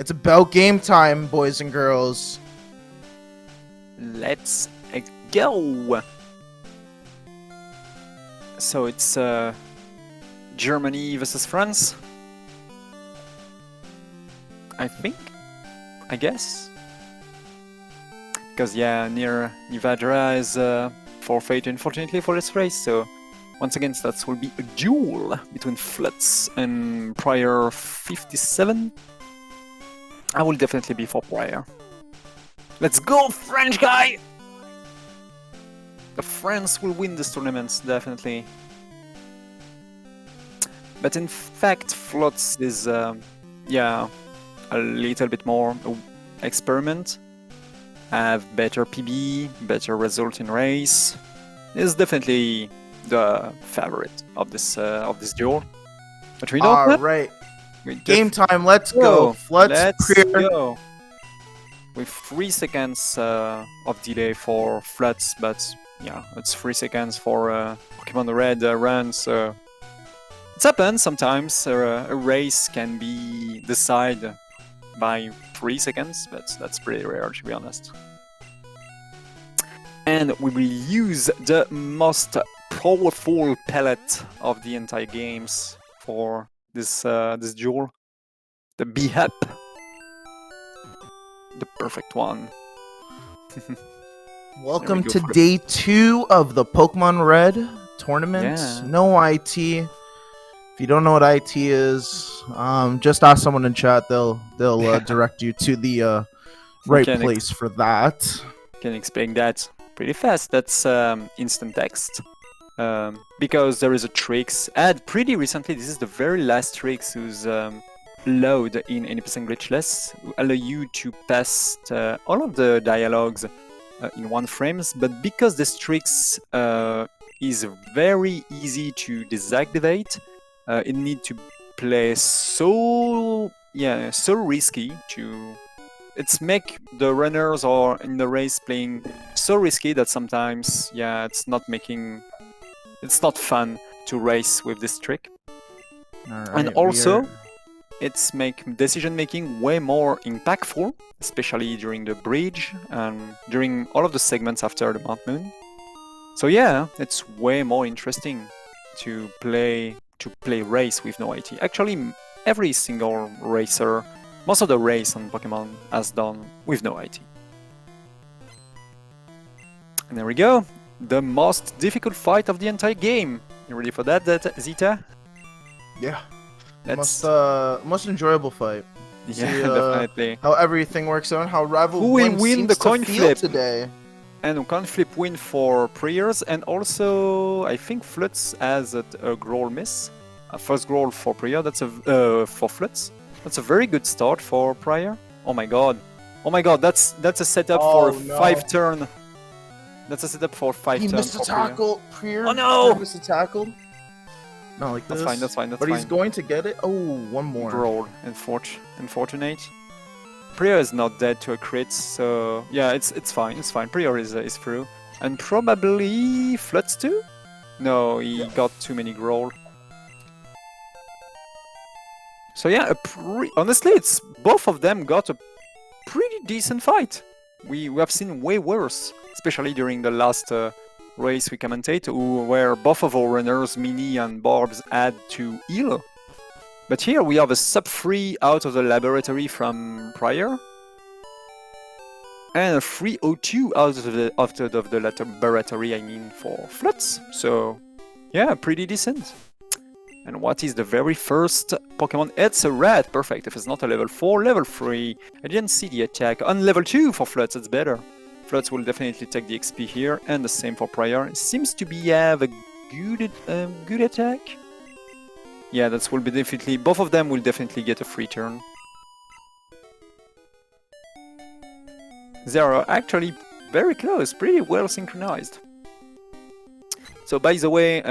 It's about game time, boys and girls. Let's go! So it's Germany versus France. I think? I guess? Because yeah, near Nivadra is forfeit unfortunately for this race, so once again that will be a duel between Flutz and prieR57. I will definitely be for prieR. Let's go, French guy! The France will win this tournament, definitely. But in fact, Flutz is, yeah, a little bit more experiment. Have better PB, better result in race. Is definitely the favorite of this duel. But we don't. All right, game time. Let's go. Let's go. With 3 seconds of delay for Flutz, but yeah, it's 3 seconds for Pokemon Red run, so it happens sometimes. A race can be decided by 3 seconds, but that's pretty rare, to be honest. And we will use the most powerful pellet of the entire games for this this duel, the B-Hep. The perfect one. Welcome to day 2 of the Pokemon Red tournament. Yeah. No IT. If you don't know what IT is, just ask someone in chat. They'll direct you to the right place for that. Can explain that pretty fast. That's instant text. Because there is a tricks add pretty recently. This is the very last tricks whose load in 80% glitchless allow you to pass all of the dialogues in 1 frames, but because this tricks is very easy to deactivate, it need to play so risky to it's make the runners or in the race playing so risky that sometimes it's not fun to race with this trick. Right, and also it's make decision making way more impactful, especially during the bridge and during all of the segments after the Mount Moon. So yeah, it's way more interesting to play race with no IT. Actually, every single racer, most of the race on Pokemon has done with no IT. And there we go, the most difficult fight of the entire game. You ready for that, Zeta? Yeah. Most enjoyable fight. Yeah, See, definitely. How everything works out, how rival who will win the coin flip today. And a coin flip win for prieRs, and also I think Flutz has a growl miss. A first growl for prieR, that's for Flutz. That's a very good start for prieR. Oh my god. Oh my god, that's a setup for a 5 turn. That's a setup for 5 turns. He missed a tackle, prieR. Oh no! He missed a tackle. Not like this. That's fine. But he's going to get it. Oh, one more. Growl, unfortunate. prieR is not dead to a crit, so yeah, it's fine. prieR is through, and probably Flutz too. No, he got too many growl. So yeah, honestly, it's both of them got a pretty decent fight. We have seen way worse, especially during the last race we commentate, where both of our runners, Mini and Barbs, had to heal. But here we have a sub-3 out of the laboratory from prieR, and a 302 out of the laboratory, I mean, for Flutz. So yeah, pretty decent. And what is the very first Pokemon? It's a rat, perfect. If it's not a level 4, level 3. I didn't see the attack. On level 2 for Flutz, it's better. Flutz will definitely take the XP here, and the same for prieR. It seems to have a good attack. Yeah, that will be definitely, both of them will definitely get a free turn. They are actually very close, pretty well synchronized. So by the way,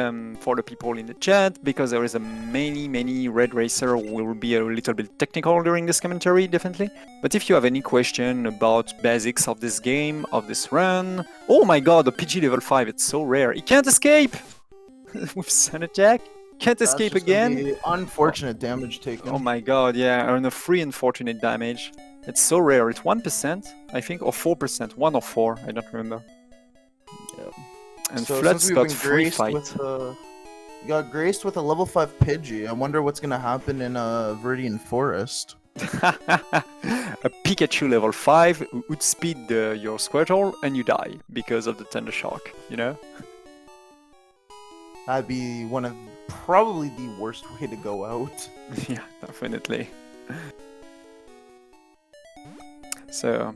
for the people in the chat, because there is a many red racer will be a little bit technical during this commentary, definitely. But if you have any question about basics of this game, of this run... Oh my god, the PG level 5, it's so rare. He can't escape! With Sun Attack. Can't That's escape just gonna again. be unfortunate damage taken. Oh my god, yeah, and a free unfortunate damage. It's so rare. It's 1%, I think, or 4%. 1 or 4, I don't remember. Yep. And So Flutz since we've got been free graced fight. with got graced with a level 5 Pidgey. I wonder what's gonna happen in Viridian Forest. A Pikachu level 5 who outspeed your Squirtle and you die because of the Thunder Shock, you know? That'd be one of probably the worst way to go out. Yeah, definitely. So,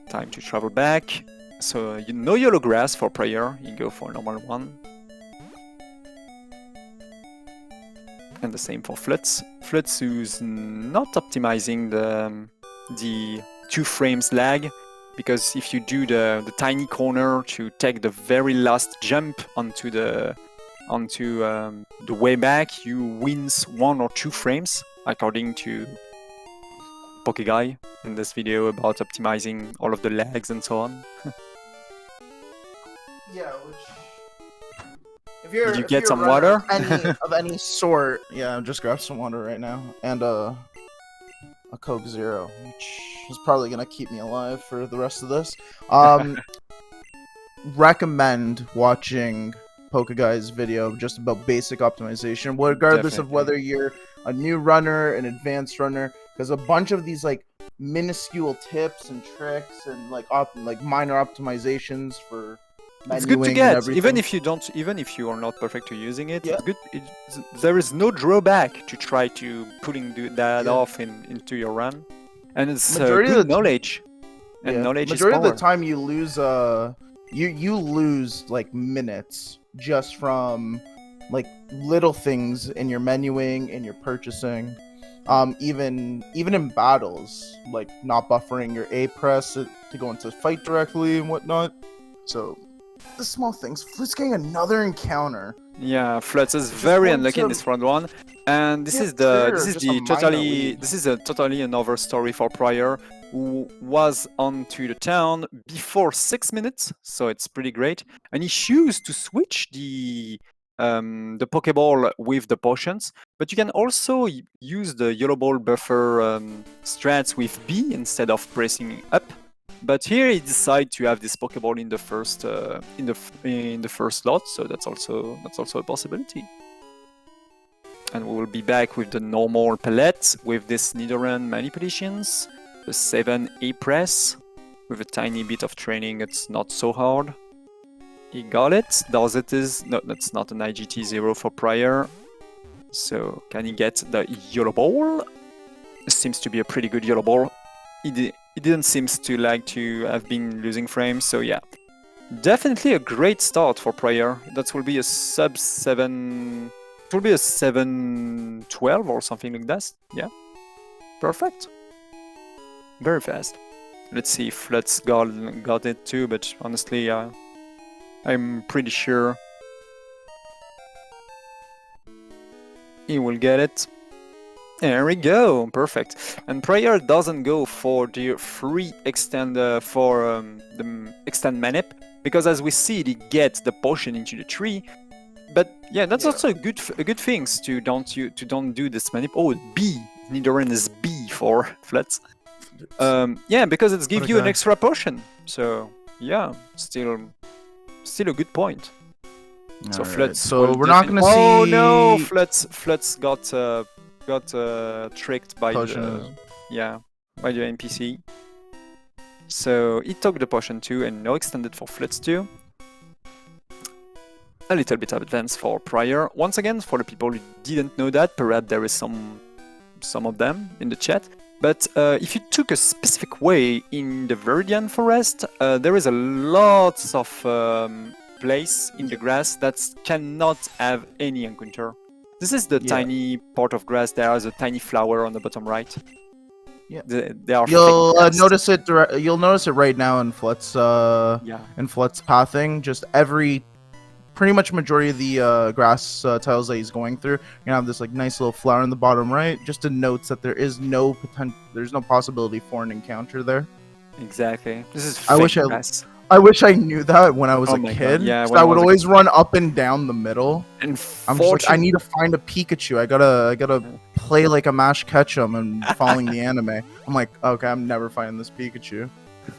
time to travel back. So, you know Yellow Grass for prieR, you go for normal one. And the same for Flutz. Flutz who's not optimizing the 2 frames lag, because if you do the tiny corner to take the very last jump onto the way back, you wins 1 or 2 frames, according to PokeGuy in this video about optimizing all of the lags and so on. Yeah, which if you're Did you if get you're some a runner water? of any sort, yeah, just grab some water right now and a Coke Zero, which is probably gonna keep me alive for the rest of this. Recommend watching PokeGuy's video just about basic optimization, regardless of Definitely. whether you're a new runner, an advanced runner, because a bunch of these like minuscule tips and tricks and like minor optimizations for It's good to menuing get, and everything. even if you are not perfect to using it. Yeah. It's good. There is no drawback to try to putting that Yeah. off into your run, and it's Majority of good the knowledge. And knowledge majority is of power. the time you lose you lose like minutes just from like little things in your menuing, in your purchasing, even in battles, like not buffering your A press to go into fight directly and whatnot. So the small things. Flutz getting another encounter. Yeah, Flutz is Just very going unlucky in to this round one, and this give is the prieR this is just a the minor totally lead. this is a totally another story for prieR, who was onto the town before 6 minutes, so it's pretty great, and he chose to switch the Pokeball with the potions, but you can also use the Yellow Ball buffer strats with B instead of pressing up. But here he decided to have this Pokeball in the first in the first slot, so that's also a possibility. And we will be back with the normal palette with this Nidoran manipulations, the 7 A press with a tiny bit of training. It's not so hard. He got it. Does it is no, that's not an IGT 0 for prieR. So can he get the Yellow Ball? This seems to be a pretty good Yellow Ball. He didn't seem to like to have been losing frames, so yeah. Definitely a great start for prieR. That will be a sub 7... It will be a 7-12 or something like that. Yeah. Perfect. Very fast. Let's see if Flutz got it too, but honestly, I'm pretty sure he will get it. There we go, perfect. And prieR doesn't go for the free extend for the extend manip, because as we see, he gets the potion into the tree. But yeah, that's also a good thing to don't do this manip. Oh, B, Nidoran is B for Flutz. Yeah, because it gives you an extra potion. So yeah, still a good point. So Flutz. So we're not gonna see. Oh no, Flutz got tricked by potion. by the NPC. So he took the potion too, and no extended for Flutz too. A little bit of advance for prieR. Once again, for the people who didn't know that, perhaps there is some of them in the chat. But if you took a specific way in the Viridian Forest, there is a lot of place in the grass that cannot have any encounter. This is the tiny part of grass. There is a tiny flower on the bottom right. Yeah, they are. You'll notice it. You'll notice it right now in Flutz. In Flutz pathing, just pretty much majority of the grass tiles that he's going through, you're gonna have this like nice little flower in the bottom right. Just denotes that there is no possibility for an encounter there. Exactly. This is. I wish grass. I wish I knew that when I was Oh a my God, kid. yeah, 'Cause when I I would was a always run up and down the middle. I'm just like, I Unfortunately, need to find a Pikachu. I gotta play like a Mash Ketchum and following the anime. I'm like, okay, I'm never finding this Pikachu.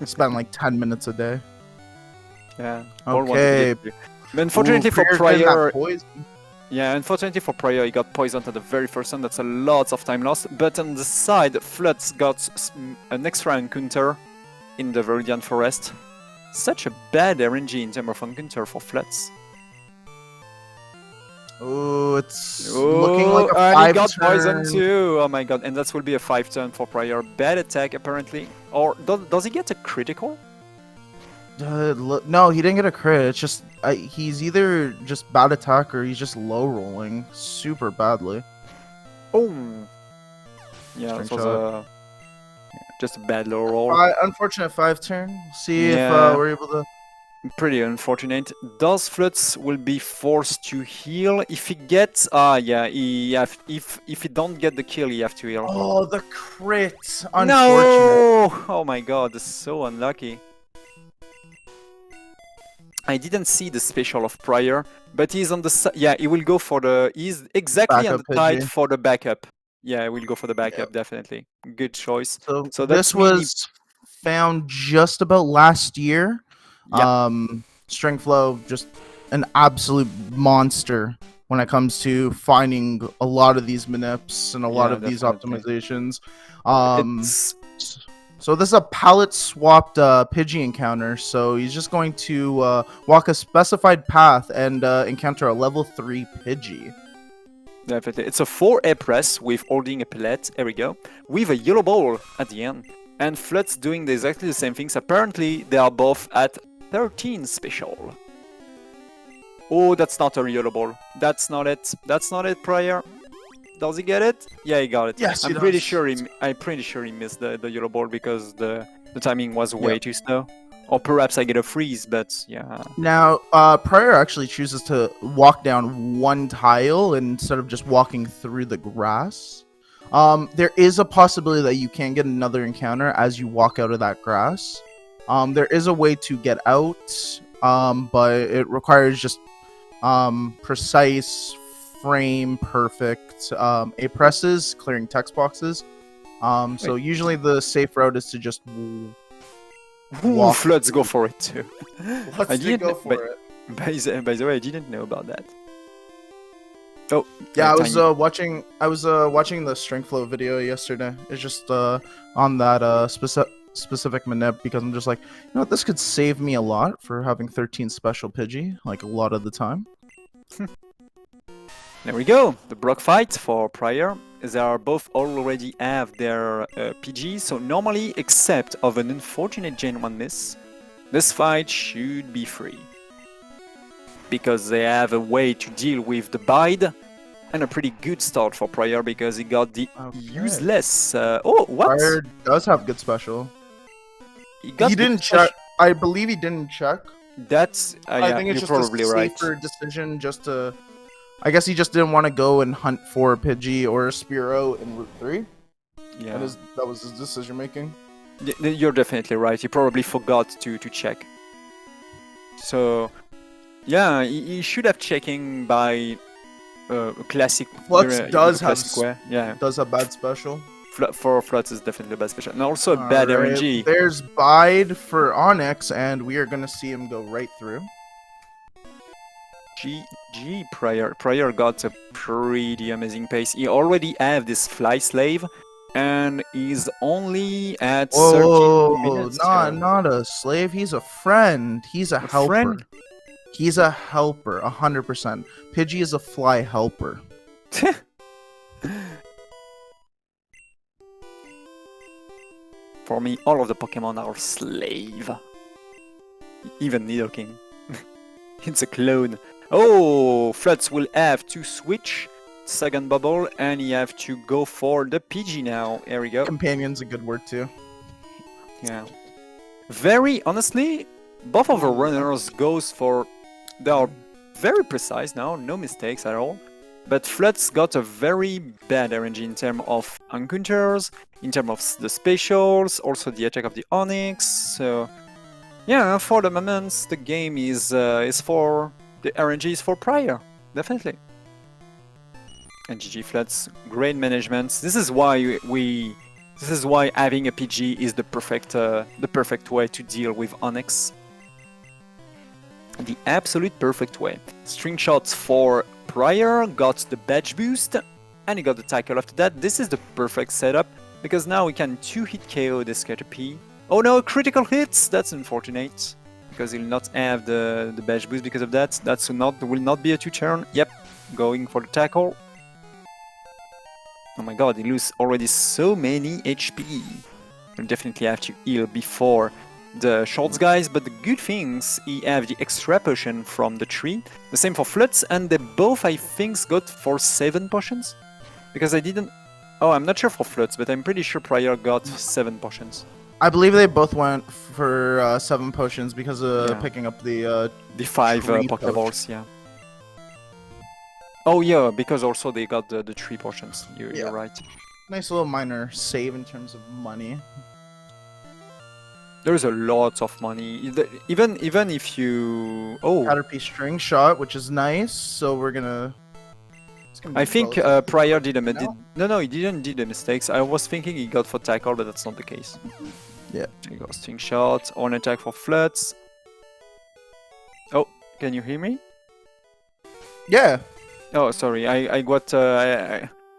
Spend like 10 minutes a day. yeah, all wanted to Okay. get to. But unfortunately for prieR getting that prieR, poison. yeah, unfortunately for prieR, he got poisoned at the very first turn. That's a lot of time lost. But on the side, Flutz got an extra encounter in the Viridian Forest. Such a bad RNG in terms of encounter for Flutz. Oh, it's looking like a and he got 5-turn. poisoned too. Oh my God! And that will be a 5-turn for prieR. Bad attack apparently. Or does he get a critical? No, he didn't get a crit. It's just he's either just bad attack or he's just low rolling super badly. Oh, yeah, Strength that was shot. just a bad low roll. Unfortunate 5-turn. See if Yeah. we're able to. Pretty unfortunate. Does Flutz will be forced to heal if he gets? Yeah, if he don't get the kill, he have to heal. Oh, the crit! Unfortunate. No! Oh my God, that's so unlucky. I didn't see the special of prieR, but he's on the side. Yeah, he will go for the. He's exactly on Backup the side Pidgey. for the backup. Yeah, we'll go for the backup, definitely. Good choice. So that's this was found just about last year. Yeah. String Flow, just an absolute monster when it comes to finding a lot of these manips and a lot of these optimizations. So this is a palette swapped Pidgey encounter. So he's just going to walk a specified path and encounter a level 3 Pidgey. Definitely. It's a 4A press with holding a pellet, here we go, with a yellow ball at the end. And Flutz doing exactly the same things. Apparently, they are both at 13 special. Oh, that's not a yellow ball. That's not it. That's not it, prieR. Does he get it? Yeah, he got it. Yes, I'm pretty sure he missed the yellow ball because the timing was way too slow. Or perhaps I get a freeze, but yeah. Now, prieR actually chooses to walk down one tile instead of just walking through the grass. There is a possibility that you can get another encounter as you walk out of that grass. There is a way to get out, but it requires just precise, frame perfect A presses, clearing text boxes. So usually the safe route is to just walk. Let's go for it too. Let's go for it. By the way, I didn't know about that. Oh yeah, I was watching the Strength Flow video yesterday. It's just on that specific manip because I'm just like, you know what, this could save me a lot for having 13 special Pidgey, like a lot of the time. There we go, the Brock fight for prieR. They are both already have their PG, so normally, except of an unfortunate Gen 1 miss, this fight should be free. Because they have a way to deal with the bide, and a pretty good start for prieR because he got the useless... oh, what? prieR does have good special. He didn't check. I believe he didn't check. That's... I think it's just probably a safer decision just to... I guess he just didn't want to go and hunt for a Pidgey or a Spearow in Route 3. Yeah. That was his decision making. You're definitely right. He probably forgot to check. So, yeah, he should have checking by classic. Flutz does have bad special. For Flutz is definitely bad special, and also a bad RNG. There's bide for Onyx, and we are gonna see him go right through. GG prieR got a pretty amazing pace. He already have this Fly Slave, and he's only at 13 minutes. Not a slave. He's a friend. He's a helper. Friend? He's a helper, 100%. Pidgey is a fly helper. For me, all of the Pokemon are slave. Even Nidoking. It's a clone. Oh, Flutz will have to switch second bubble, and he have to go for the PG now. Here we go. Companion's a good word too. Yeah. Very honestly, both of the runners goes for... They are very precise now, no mistakes at all. But Flutz got a very bad RNG in terms of encounters, in terms of the specials, also the attack of the Onyx. So Yeah, for the moment, the game is for the RNG is for prieR, definitely. And GG Flutz, great management. This is why having a PG is the perfect way to deal with Onyx. The absolute perfect way. String shots for prieR, got the badge boost, and he got the tackle after that. This is the perfect setup, because now we can 2-hit KO this Caterpie. Oh no, critical hits! That's unfortunate, because he'll not have the badge boost because of that. That will not be a 2-turn. Yep, going for the tackle. Oh my god, he loses already so many HP. We'll definitely have to heal before the shorts guys, but the good things, he have the extra potion from the tree. The same for Flutz, and they both, I think, got for 7 potions. Because I didn't... Oh, I'm not sure for Flutz, but I'm pretty sure prieR got 7 potions. I believe they both went for 7 potions because of picking up the 5 Pokeballs, yeah. Oh yeah, because also they got the 3 potions. You're right. Nice little minor save in terms of money. There's a lot of money. Even if you... Oh! Caterpie string shot, which is nice, so we're gonna... I think prieR did a mistake. No, he didn't do the mistakes. I was thinking he got for tackle, but that's not the case. Yeah. There you go, string shot, on attack for Flutz. Oh, can you hear me? Yeah. Oh, sorry, I got...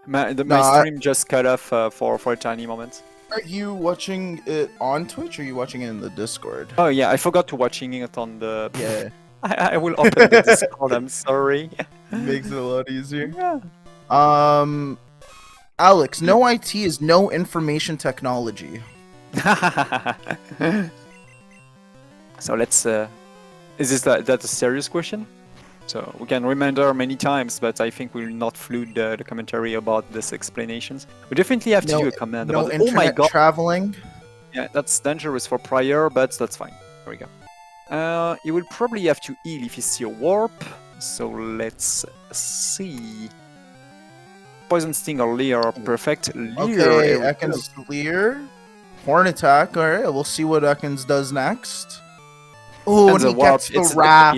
my stream just cut off for a tiny moment. Are you watching it on Twitch or are you watching it in the Discord? Oh yeah, I forgot to watching it on the... Yeah. I will open the Discord, I'm sorry. Makes it a lot easier. Yeah. Alex, no IT is no information technology. So let's... is that a serious question? So we can reminder many times, but I think we'll not flood the commentary about these explanations. We definitely have to do a comment about internet oh my god, traveling. Yeah, that's dangerous for prieR, but that's fine. There we go. You will probably have to heal if you see a warp. So let's see. Poison Sting or Leer are perfect. Leer, okay, Ekans Leer. Horn attack. Alright, we'll see what Ekans does next. Oh, and he gets the wrap.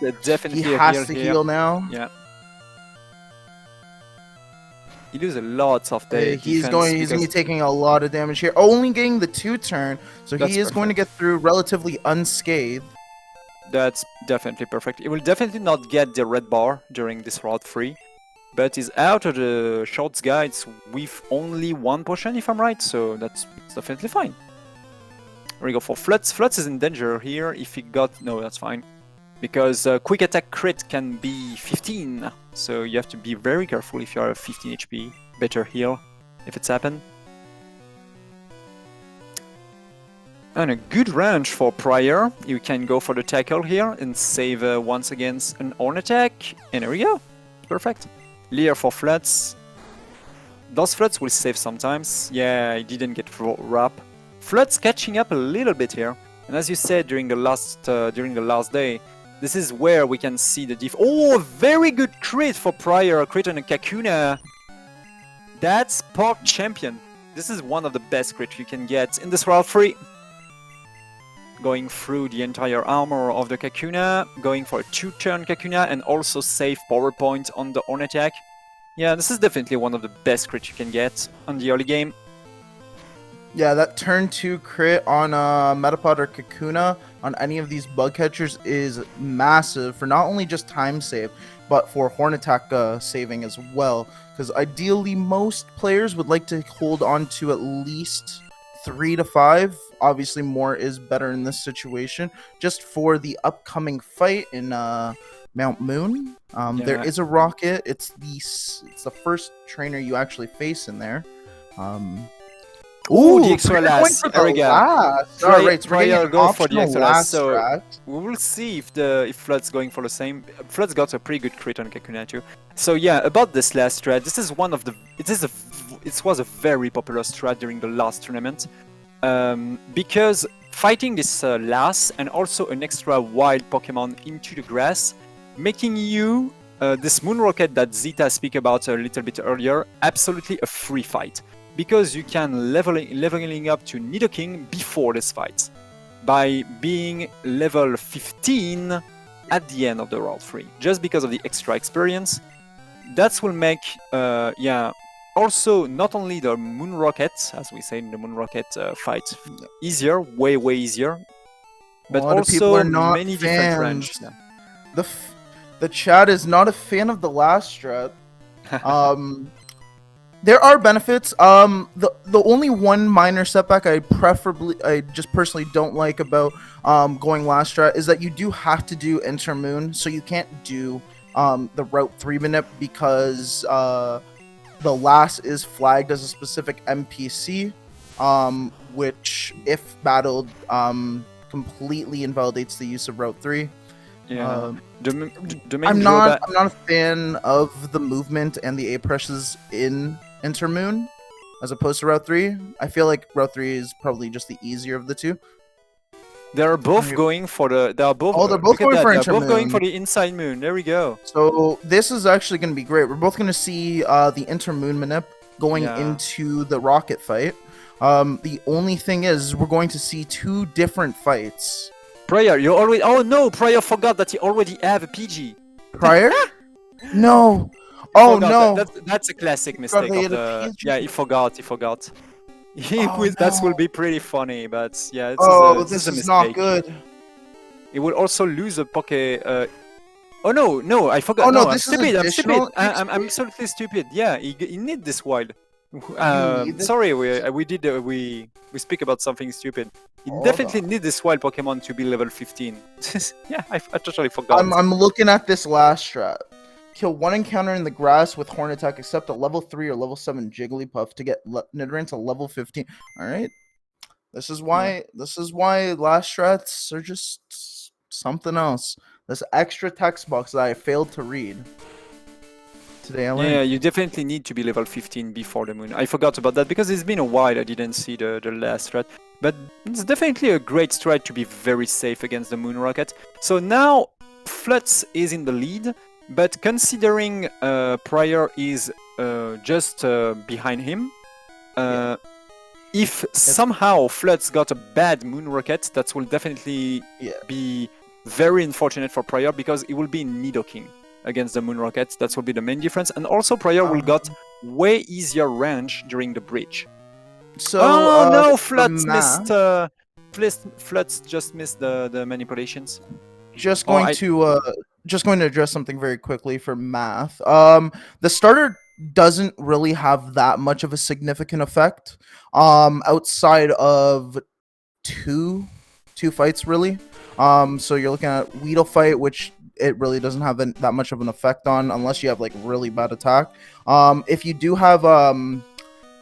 It's definitely he has to heal now. Yeah. He loses a lot of the he's going to be taking a lot of damage here. Only getting the 2-turn, so he is going to get through relatively unscathed. That's definitely perfect. He will definitely not get the red bar during this route 3, but he's out of the shorts guides with only 1 potion, if I'm right, so that's definitely fine. There we go for Flutz. Flutz is in danger here if he got... No, that's fine. Because quick attack crit can be 15. So you have to be very careful if you are 15 HP. Better heal if it's happened. And a good range for prieR. You can go for the tackle here and save once against an horn attack. And there we go. Perfect. Leer for Flutz. Those Flutz will save sometimes. Yeah, I didn't get wrap. Flutz catching up a little bit here, and as you said during the last day, this is where we can see the diff. Oh, very good crit for prieR, crit on a Kakuna. That's Park Champion. This is one of the best crits you can get in this route 3. Going through the entire armor of the Kakuna, going for a 2-turn Kakuna, and also save power point on the horn attack. Yeah, this is definitely one of the best crits you can get on the early game. Yeah, that turn 2 crit on Metapod or Kakuna on any of these bug catchers is massive for not only just time save, but for horn attack saving as well. Because ideally, most players would like to hold on to at least 3 to 5. Obviously, more is better in this situation. Just for the upcoming fight in Mount Moon, there is a rocket. It's the first trainer you actually face in there. Ooh, the extra last. There we go. Alright, so prieR go for the extra last. So strat. we will see if Flutz going for the same. Flutz got a pretty good crit on Kakuna too. So yeah, about this last strat, this is one of the. It was a very popular strat during the last tournament, because fighting this last and also an extra wild Pokemon into the grass, making you this Moon Rocket that Zeta speak about a little bit earlier, absolutely a free fight. Because you can leveling up to Nidoking before this fight. by being level 15 at the end of the World 3, just because of the extra experience. That will make, also not only the Moon Rocket, as we say in the Moon Rocket fight, easier, way easier, but also many different range. Yeah. The chat is not a fan of the last strat. There are benefits. The only one minor setback I just personally don't like about going last strat is that you do have to do Intermoon, so you can't do the Route 3 minute because the last is flagged as a specific NPC, which if battled completely invalidates the use of Route 3. Yeah. The main I'm not a fan of the movement and the A presses in Intermoon as opposed to Route 3. I feel like Route 3 is probably just the easier of the two. They're both going for the. They're both. Oh, they're both going for Intermoon. They're both going for the inside moon. There we go. So this is actually going to be great. We're both going to see the Intermoon manip going into the rocket fight. The only thing is, we're going to see two different fights. prieR, you already. Oh no, prieR forgot that he already have a PG. prieR? No. Oh no. That's a classic mistake of the. Yeah, he forgot. That will be pretty funny, but yeah. This is not good. He will also lose a Poke. Oh no, I forgot. Oh no, I'm stupid. I'm absolutely stupid. Yeah, he need this wild. Sorry, we speak about something stupid. You definitely need this wild Pokemon to be level 15. Yeah, I totally forgot. I'm looking at this last strat. Kill one encounter in the grass with Horn Attack except a level 3 or level 7 Jigglypuff to get Nidoran to level 15. Alright. This is why last strats are just something else. This extra text box that I failed to read. Today I learned. Yeah, you definitely need to be level 15 before the moon. I forgot about that because it's been a while I didn't see the last strat. But it's definitely a great strat to be very safe against the Moon Rocket. So now Flutz is in the lead, but considering prieR is just behind him, if somehow Flutz got a bad Moon Rocket, that will definitely be very unfortunate for prieR because it will be Nidoking against the Moon Rocket. That will be the main difference. And also prieR will got way easier range during the bridge. So, no, Flutz just missed the manipulations. Just going to address something very quickly for math. The starter doesn't really have that much of a significant effect outside of two fights really. So you're looking at Weedle fight, which it really doesn't have that much of an effect on unless you have like really bad attack. If you do have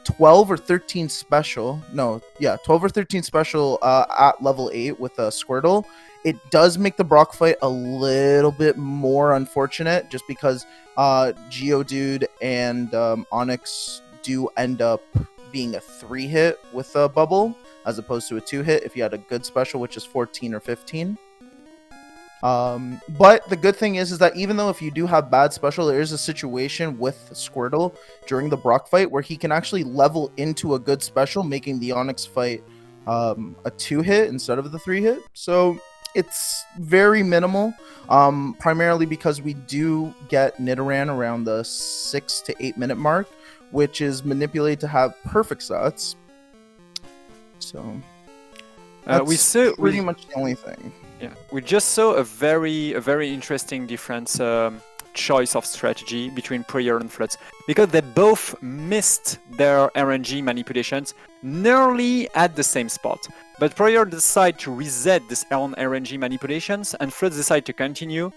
12 or 13 special, 12 or 13 special at level 8 with a Squirtle, it does make the Brock fight a little bit more unfortunate just because Geodude and Onix do end up being a 3-hit with a bubble as opposed to a 2-hit if you had a good special, which is 14 or 15. But the good thing is that even though if you do have bad special, there is a situation with Squirtle during the Brock fight where he can actually level into a good special, making the Onix fight a 2-hit instead of the 3-hit. So it's very minimal, primarily because we do get Nidoran around the 6 to 8 minute mark, which is manipulated to have perfect stats. So that's pretty much the only thing. Yeah, we just saw a very interesting difference choice of strategy between prieR and Flutz because they both missed their RNG manipulations nearly at the same spot. But prieR decided to reset this own RNG manipulations and Flutz decided to continue,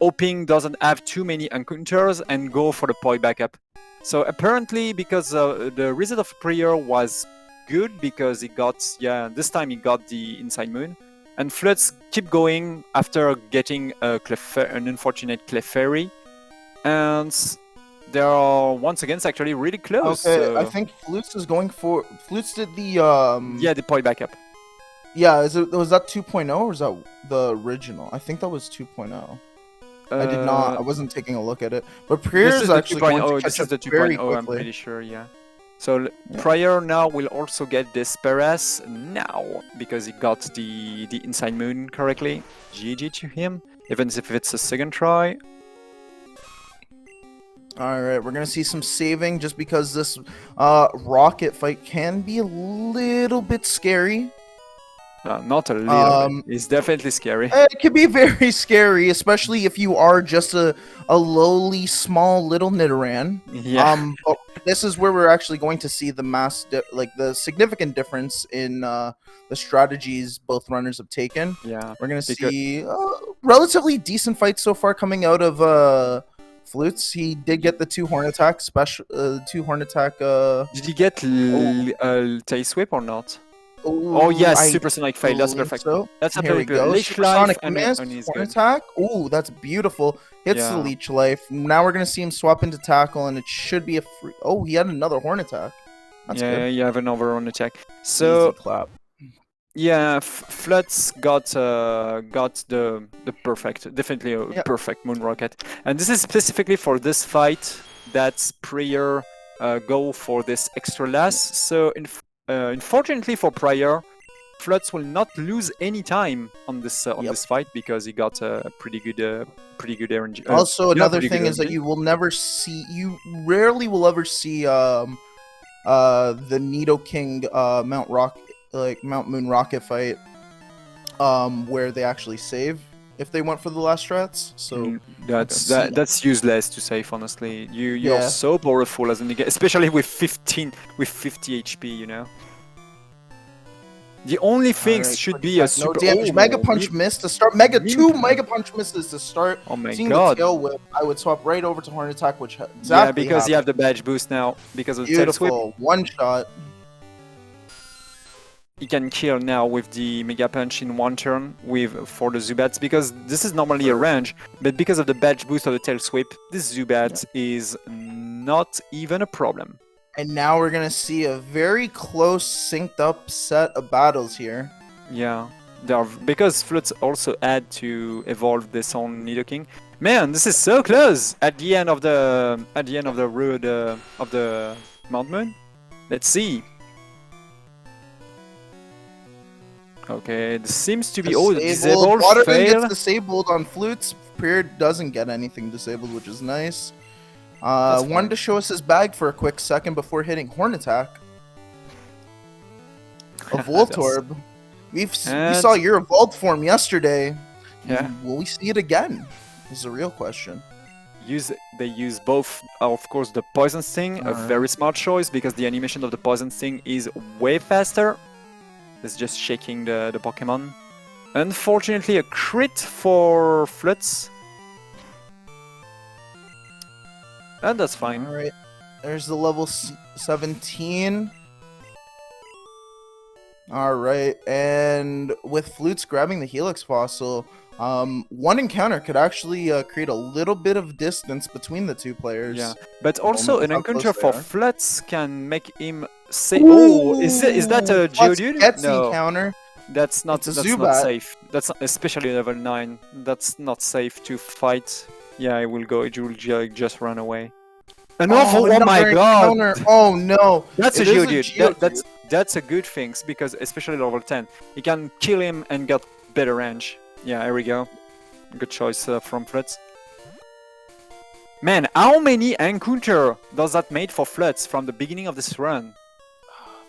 hoping doesn't have too many encounters and go for the point backup. So apparently because the result of prieR was good because he got, this time he got the Inside Moon. And Flutz keep going after getting an unfortunate Clefairy. And they are once again actually really close. Okay, so... I think Flutz is going for... Flutz did the... the point backup. Yeah, was that 2.0 or is that the original? I think that was 2.0. I did not. I wasn't taking a look at it. But prieR is actually going to catch up very quickly. I'm pretty sure, yeah. So prieR now will also get this prieR now because he got the inside moon correctly. GG to him, even if it's a second try. Alright, we're gonna see some saving just because this rocket fight can be a little bit scary. Not a little bit. It's definitely scary. It can be very scary, especially if you are just a lowly, small, little Nidoran. Yeah. But this is where we're actually going to see the significant difference in the strategies both runners have taken. Yeah. We're gonna see relatively decent fights so far coming out of Flutz. He did get the 2 horn attack Did he get tail sweep or not? Oh yes, supersonic fail. That's perfect. So. That's Here we good. go. Leech Supersonic life mist, and he's horn good. attack. Ooh, that's beautiful. Hits the leech life. Now we're gonna see him swap into tackle, and it should be a free. Oh, he had another horn attack. That's good. You have another horn attack. So easy clap. Yeah, Flutz got the perfect, definitely a perfect moon rocket, and this is specifically for this fight. That's prieR go for this extra last. So unfortunately for prieR, Flutz will not lose any time on this this fight because he got a pretty good RNG. Also, another thing is that you rarely will ever see the Nidoking Mount Moon rocket fight where they actually save if they went for the last strats. So that's useless to save, honestly. You're so powerful as an Nidoking, especially with 50 HP, you know. The only things should be a super... No damage. Mega Punch miss to start. Two Mega Punch misses to start. Oh my Seeing god. the Tail Whip, I would swap right over to Horn Attack, which because you have the badge boost now. Because of the Tail Sweep. One shot. He can kill now with the Mega Punch in one turn for the Zubats, because this is normally a range, but because of the badge boost of the Tail Sweep, this Zubat is not even a problem. And now we're gonna see a very close, synced up set of battles here. Yeah, because Flutz also had to evolve this own Nidoking. Man, this is so close at the end of the road of the Mount Moon. Let's see. Okay, this seems to be disabled. Water fail. gets disabled on Flutz. prieR doesn't get anything disabled, which is nice. Wanted to show us his bag for a quick second before hitting Horn Attack. A Voltorb. We saw your evolved form yesterday. Yeah. Will we see it again? Is the real question. They use both, of course, the Poison Sting, a very smart choice because the animation of the Poison Sting is way faster. It's just shaking the Pokemon. Unfortunately, a crit for Flutz. And that's fine. Alright, there's the level 17. Alright, and with Flutz grabbing the Helix Fossil, one encounter could actually create a little bit of distance between the two players. Yeah, but also an encounter for Flutz can make him say, "Oh, is that a Geodude?" No, encounter. That's not safe. That's not, especially level 9. That's not safe to fight. Yeah, it will just run away. Oh my god! Encounter. Oh no! That's a Geodude. That's a good thing because especially level 10, he can kill him and get better range. Yeah, here we go. Good choice from Flutz. Man, how many encounter does that make for Flutz from the beginning of this run?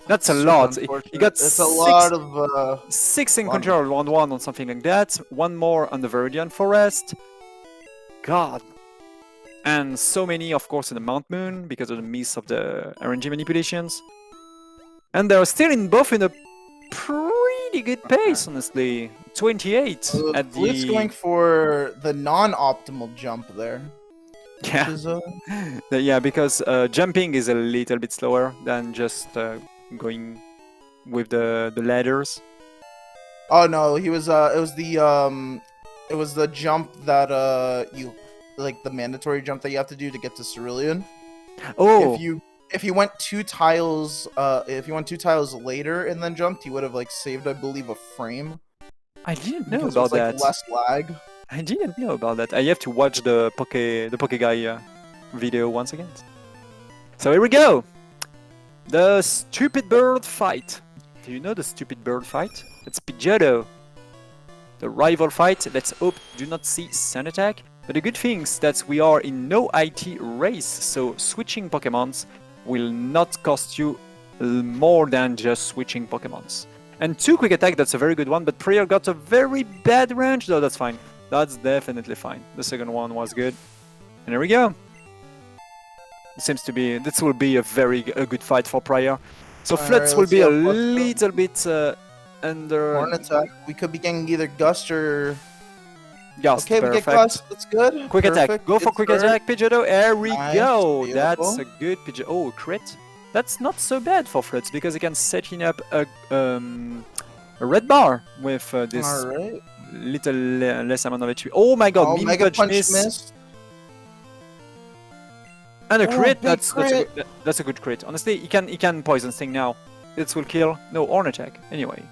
That's a lot. He got six encounter on 1-1 or something like that. One more on the Viridian Forest. God. And so many, of course, in the Mount Moon because of the miss of the RNG manipulations. And they're still both in a pretty good pace, honestly. 28 at the... Flutz going for the non-optimal jump there. Yeah. Is, yeah, because jumping is a little bit slower than just going with the ladders. Oh no, he was it was the jump that the mandatory jump that you have to do to get to Cerulean. Oh. If you went 2 tiles later and then jumped, he would have saved, I believe, a frame. I didn't know about that. Less lag. I didn't know about that. I have to watch the Poke Guy video once again. So here we go. The stupid bird fight. Do you know the stupid bird fight? It's Pidgeotto. The rival fight. Let's hope do not see Sun Attack. But the good thing is that we are in no IT race, so switching Pokemons will not cost you more than just switching Pokemons. And 2 quick attack, that's a very good one, but prieR got a very bad range, though that's fine. That's definitely fine. The second one was good. And there we go. It seems to be, this will be a good fight for prieR. So Flutz will be a little bit under... Horn attack. We could be getting either Gust or... Gust, okay, perfect. we get Gust. That's good. Quick attack. Go for quick attack, Pidgeotto. There we go. Beautiful. That's a good Pidgeotto. Oh, crit. That's not so bad for Flutz because he can set up a red bar with this little less amount of HP. Oh my god, Mega Punch miss. And a crit. That's a good crit. Honestly, he can Poison Sting now. This will kill. No, Horn attack. Anyway,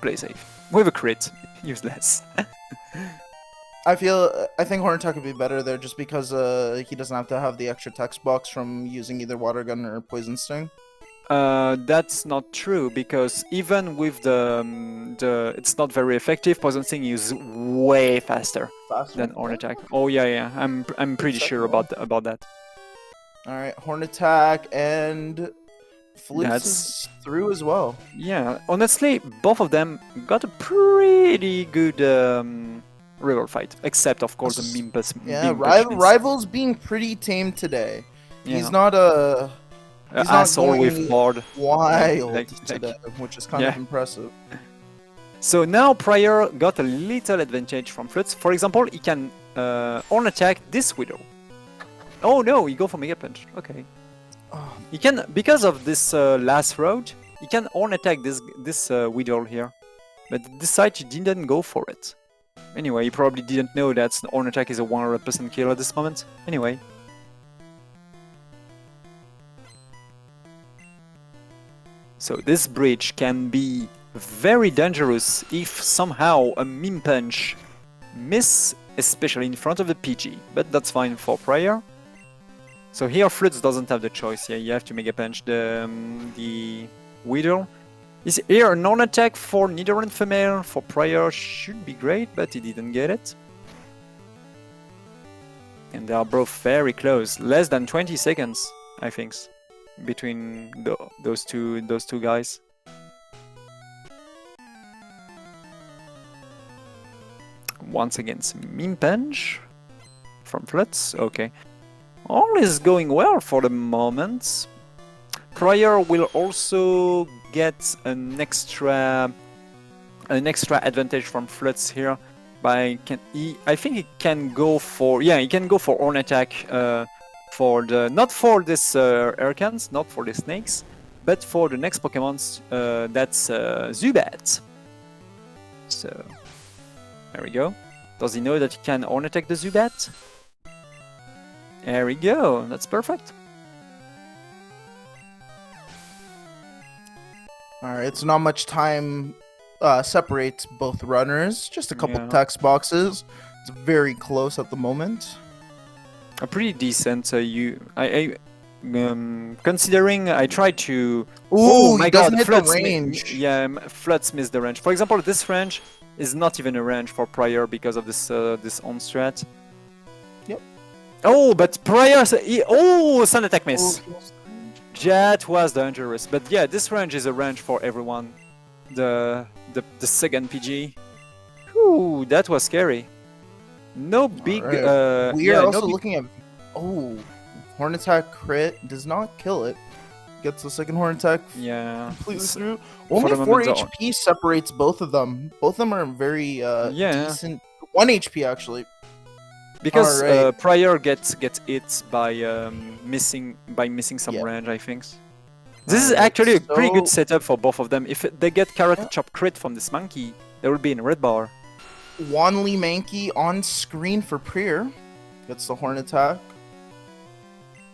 play safe. With a crit, useless. I think Horn attack would be better there just because he doesn't have to have the extra text box from using either Water Gun or Poison Sting. That's not true because even with the it's not very effective. Poison Sting is way faster than Horn attack. Oh yeah, I'm pretty sure about that. All right, Horn attack and Flutz is through as well. Yeah, honestly, both of them got a pretty good rival fight, except of course the Mimpus. Yeah, Rival's being pretty tame today. Yeah. He's not a asshole with board wild today, which is kind of impressive. So now prieR got a little advantage from Flutz. For example, he can Horn attack this Widow. Oh no, he go for Mega Punch. Okay. He can, because of this last road, he can Horn attack this Widow here. But this side he didn't go for it. Anyway, he probably didn't know that Horn attack is a 100% kill at this moment. Anyway. So this bridge can be very dangerous if somehow a Mim Punch miss, especially in front of the PG. But that's fine for prieR. So here Flutz doesn't have the choice. Yeah, you have to Mega Punch the Widow. Is here a non-attack for Nidoran female for prieR should be great, but he didn't get it. And they are both very close, less than 20 seconds, I think, between those two guys. Once again, Mim Punch from Flutz. Okay. All is going well for the moment. prieR will also get an extra advantage from Flutz here. I think he can go for Horn attack not for this Archons, not for the snakes, but for the next Pokemons. That's Zubat. So there we go. Does he know that he can Horn attack the Zubat? There we go, that's perfect. Alright, so not much time separates both runners. Just a couple text boxes. It's very close at the moment. A pretty decent. Considering I tried to. Oh my god, Flutz range. Flutz missed the range. For example, this range is not even a range for prieR because of this on strat. Yep. Oh, but prieR. Sun attack miss. That was dangerous, but yeah, this range is a range for everyone. The second PG. Ooh, that was scary. No big. We are also looking at. Oh, Horn attack crit does not kill it. Gets the second Horn attack. Yeah. Completely through. Only 4 HP separates both of them. Both of them are very decent. 1 HP actually. Because prieR gets hit by missing some range, I think. This is actually a pretty good setup for both of them. If they get Karate Chop crit from this monkey, they will be in red bar. Wanli Mankey on screen for prieR. Gets the Horn attack.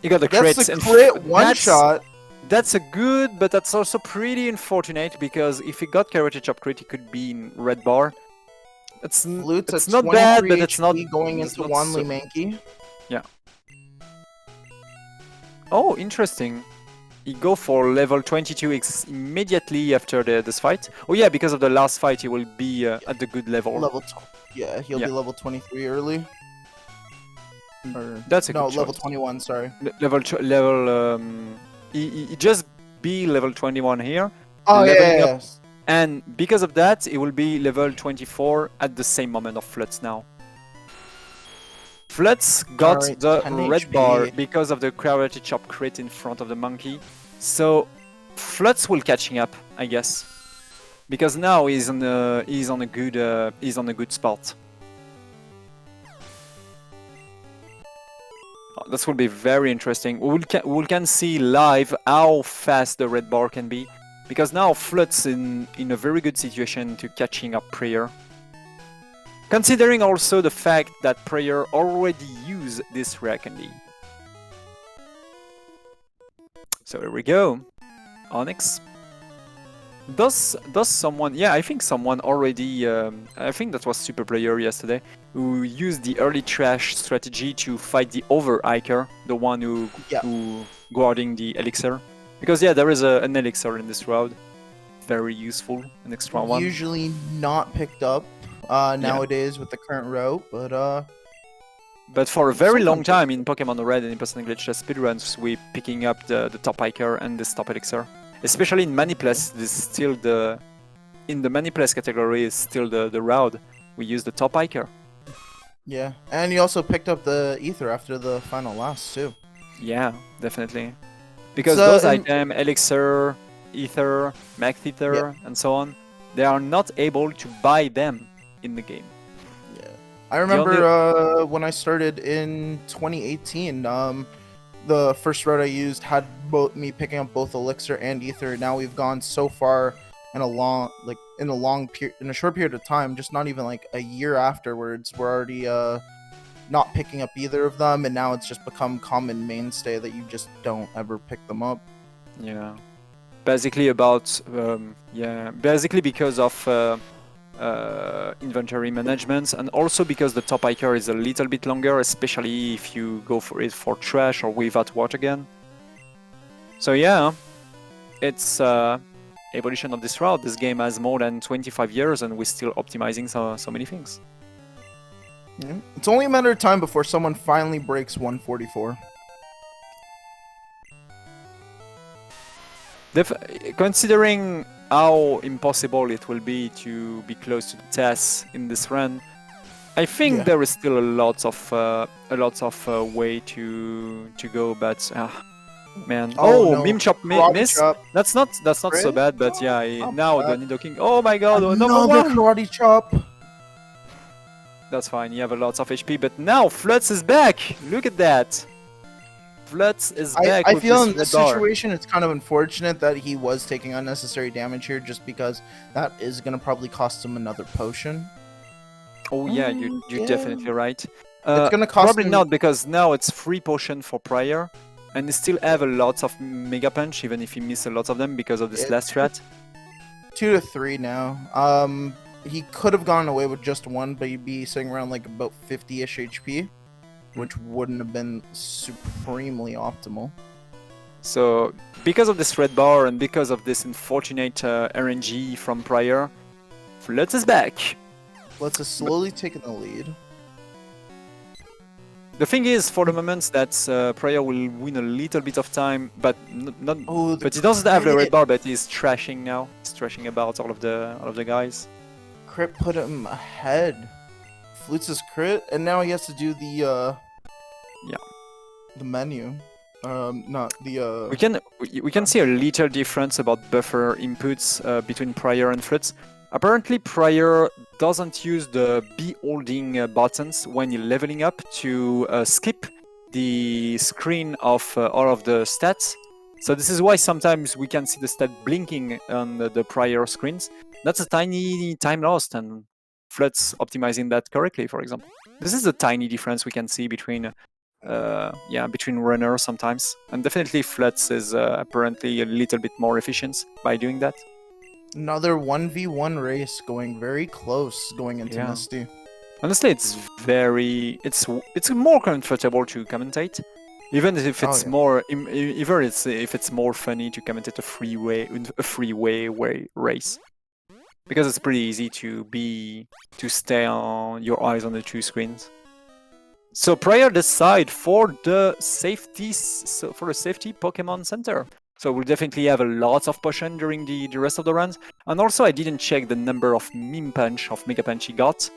You got the crit. That's the crit one shot. That's a good, but that's also pretty unfortunate because if he got Karate Chop crit, he could be in red bar. It's not bad, but it's not going into Wanli Mankey. Yeah. Oh, interesting. he go for level 22 immediately after this fight. Oh yeah, because of the last fight, he will be at the good level. Yeah, he'll be level 23 early. Or, That's a no, good level choice. 21. Sorry. He just be level 21 here. Oh leveling up, yes. and because of that, it will be level 24 at the same moment of Flutz now. Flutz got Alright, the 10 red HP. bar because of the karate chop crit in front of the monkey. So Flutz will catching up, I guess, because now he's on a good spot. Oh, this will be very interesting. We can see live how fast the red bar can be, because now Flutz in a very good situation to catching up prieR. Considering also the fact that prieR already used this rare candy. So here we go. Onyx. Does someone... Yeah, I think someone already... I think that was Super Player yesterday, who used the early trash strategy to fight the over hiker, the one who guarding the elixir. Because yeah, there is an elixir in this route. Very useful, an extra one. Usually not picked up nowadays with the current route, but for a very long time in Pokemon Red and in Person Glitchless speedruns, we picking up the top hiker and the top elixir. Especially in Manipless, this is still in the Manipless category is still the route. We use the top hiker. Yeah, and you also picked up the ether after the final last too. Yeah, definitely. Because those items, elixir, ether, max ether, and so on, they are not able to buy them in the game. Yeah, I remember when I started in 2018. The first route I used had me picking up both elixir and ether. Now we've gone so far in a short period of time, just not even like a year afterwards, we're already not picking up either of them, and now it's just become common mainstay that you just don't ever pick them up. Yeah, basically about basically because of inventory management, and also because the top hiker is a little bit longer, especially if you go for it for trash or without water gun. So yeah, it's evolution of this route. This game has more than 25 years and we're still optimizing so many things. Yeah. It's only a matter of time before someone finally breaks 144. Considering how impossible it will be to be close to the TAS in this run, I think there is still a lot of way to go, but man. Oh no. Meme chop miss. Chop. That's not so bad, but yeah, now the Nido King. Oh my god, another karate chop. That's fine, you have a lot of HP, but now Flutz is back! Look at that! Flutz is back. I feel in this situation it's kind of unfortunate that he was taking unnecessary damage here, just because that is going to probably cost him another potion. Oh yeah, you're definitely right. It's going to cost probably him... not, because now it's free potion for prieR, and he still have a lot of Mega Punch, even if he missed a lot of them because of this last strat. 2 to 3 now. He could have gone away with just one, but he'd be sitting around like about 50-ish HP, which wouldn't have been supremely optimal. So, because of this red bar and because of this unfortunate RNG from prieR, Flutz is back. Flutz is slowly taking the lead. The thing is, for the moment, that prieR will win a little bit of time, but but he doesn't have the red bar, but he's trashing now. He's trashing about all of the guys. Crit put him ahead. Flutz's crit, and now he has to do the the menu. Not the We can see a little difference about buffer inputs between prieR and Flutz. Apparently, prieR doesn't use the B holding buttons when you're leveling up to skip the screen of all of the stats. So this is why sometimes we can see the stat blinking on the prieR screens. That's a tiny time lost, and Flutz optimizing that correctly, for example. This is a tiny difference we can see between between runners sometimes, and definitely Flutz is apparently a little bit more efficient by doing that. Another 1v1 race going very close going into Misty. Honestly, it's more comfortable to commentate. Even if it's yeah. more, even if it's more funny to commentate a freeway race, because it's pretty easy to stay on your eyes on the two screens. So prieR decide for the safety, for the safety Pokemon Center. So we'll definitely have a lot of potion during the rest of the runs. And also I didn't check the number of Mega Punch he got.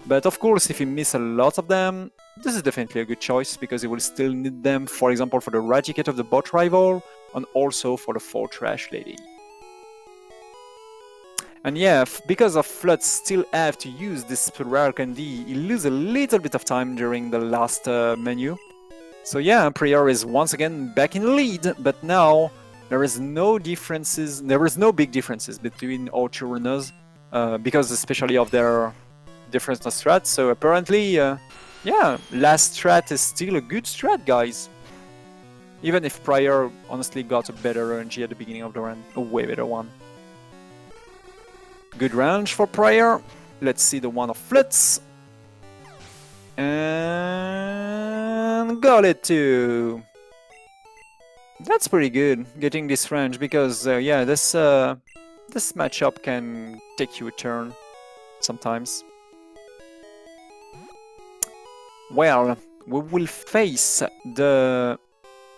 But of course, if he miss a lot of them, this is definitely a good choice, because he will still need them, for example, for the Raticate of the bot rival, and also for the 4 Trash Lady. And yeah, because of Flutz still have to use this rare candy, he lose a little bit of time during the last menu. So yeah, prieR is once again back in lead, but now there is no differences. There is no big differences between our two runners, because especially of their different strats. So apparently, yeah, last strat is still a good strat, guys. Even if prieR honestly got a better RNG at the beginning of the run, a way better one. Good range for prieR. Let's see the one of Flutz. And got it too. That's pretty good, getting this range, because yeah, this matchup can take you a turn sometimes. Well, we will face the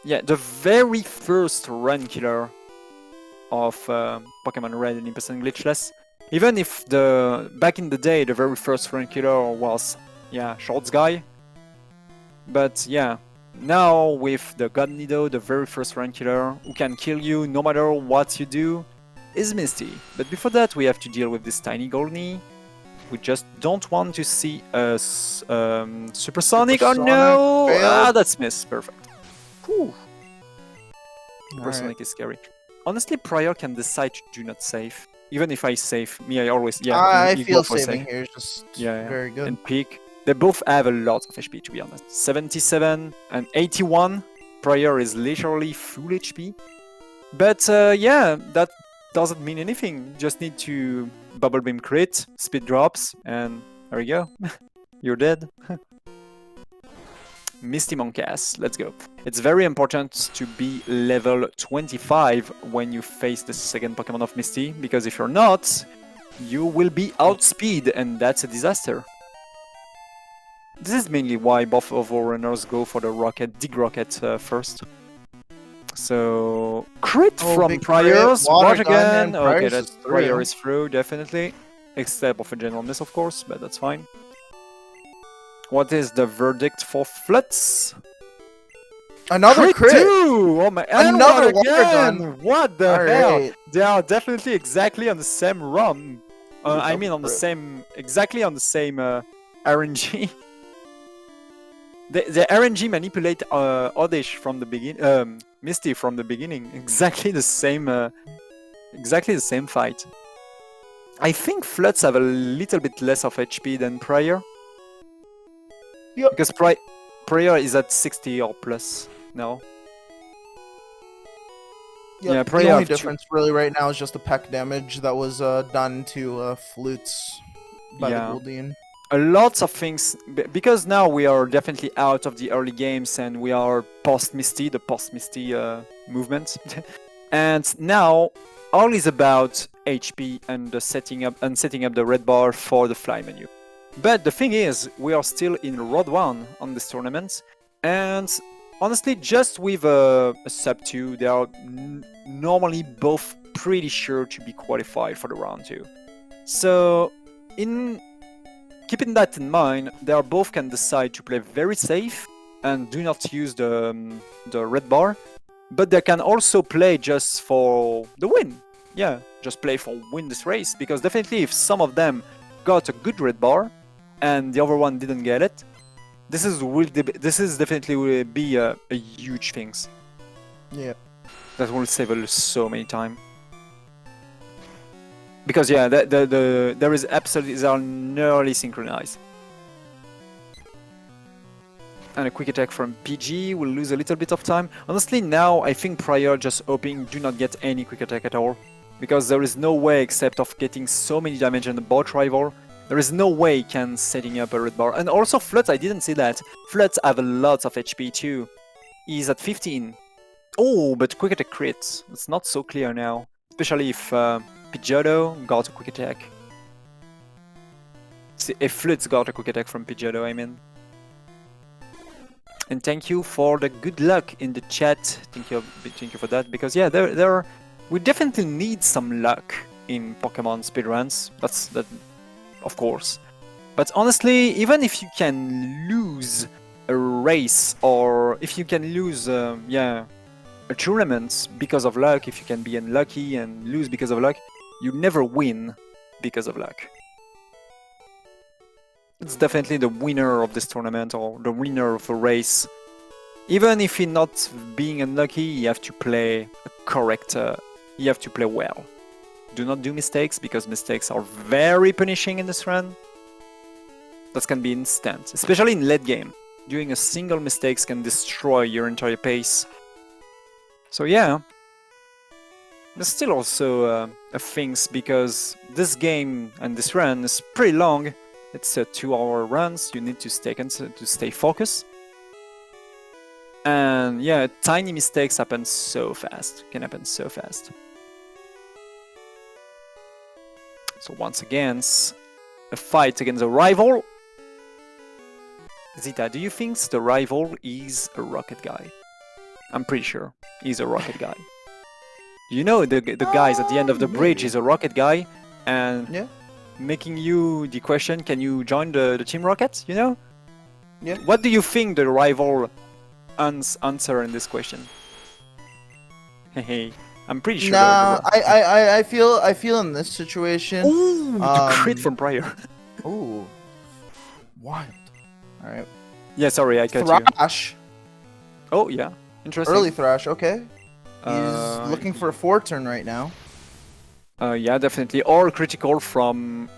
very first run killer of Pokemon Red and Impulse and Glitchless. Even if back in the day the very first run killer was Shorts guy, but yeah, now with the God Nido, the very first run killer who can kill you no matter what you do is Misty. But before that, we have to deal with this tiny Goldney. We just don't want to see a Supersonic. Oh no! Failed. Ah, that's missed. Perfect. Whew. Supersonic Right. is scary. Honestly, prieR can decide to do not save. Even if I save, I always I you feel go for saving save. here is just Yeah. very good. And peak. They both have a lot of HP, to be honest. 77 and 81. prieR is literally full HP. But yeah, that doesn't mean anything. You just need to Bubble Beam crit, speed drops, and there you go. You're dead. Misty Monkass, let's go. It's very important to be level 25 when you face the second Pokemon of Misty, because if you're not, you will be outspeed, and that's a disaster. This is mainly why both of our runners go for the Dig Rocket first. So, crit from prieR's, Water again. Gun, Okay, and that prieR is through, definitely. Except of a general miss, of course, but that's fine. What is the verdict for Flutz? Another crit! Too! Oh my, Another water again! gun! What the All hell? right. They are definitely exactly on the same run. I mean, on the same, exactly on the same RNG. The RNG manipulate Oddish from the beginning, Misty from the beginning. Exactly the same fight. I think Flutz have a little bit less of HP than prieR. Yep. Because prieR is at 60 or plus now. Yep. Yeah, the prieR only difference really right now is just the peck damage that was done to Flutz by the Goldeen. A lot of things, because now we are definitely out of the early games and we are post-Misty, the post-Misty movement. And now all is about HP and setting up the red bar for the fly menu. But the thing is, we are still in Road 1 on this tournament, and honestly, just with a sub 2, they are normally both pretty sure to be qualified for the round 2. So, keeping that in mind, they both can decide to play very safe and do not use the red bar, but they can also play just for the win. Yeah, just play for win this race, because definitely if some of them got a good red bar and the other one didn't get it, this is definitely will be a huge things. Yeah. That will save us so many time. Because yeah, there is absolutely, they are nearly synchronized. And a quick attack from PG will lose a little bit of time. Honestly, now I think prieR just hoping do not get any quick attack at all, because there is no way except of getting so many damage on the bot rival. There is no way he can setting up a red bar. And also Flutz, I didn't see that. Flutz have a lot of HP too. is at 15. Oh, but quick attack crits. It's not so clear now. Especially if Pidgeotto got a quick attack. If Flutz got a quick attack from Pidgeotto, I mean. And thank you for the good luck in the chat. Thank you for that. Because yeah, we definitely need some luck in Pokemon speedruns. That's of course. But honestly, even if you can lose a race or if you can lose, a tournament because of luck, if you can be unlucky and lose because of luck, you never win because of luck. It's definitely the winner of this tournament or the winner of a race. Even if you're not being unlucky, you have to play correct. You have to play well. Do not do mistakes because mistakes are very punishing in this run. That can be instant, especially in late game. Doing a single mistake can destroy your entire pace. So yeah, there's still also things because this game and this run is pretty long. It's a 2-hour run, so you need to stay focused. And yeah, tiny mistakes happen so fast. Can happen so fast. So once again, a fight against a rival. Zita, do you think the rival is a rocket guy? I'm pretty sure he's a rocket guy. You know the guys at the end of the bridge is a rocket guy, and Yeah. making you the question, can you join the Team Rocket? You know? Yeah. What do you think the rival answer in this question? Hey, I'm pretty sure. Nah, I feel in this situation. Ooh, the crit from prieR. Ooh, wild. All right. Yeah, sorry, I cut Thrash. you. Oh yeah, interesting. Early Thrash. Okay. He's looking for a 4-turn right now. Yeah, definitely. Or critical from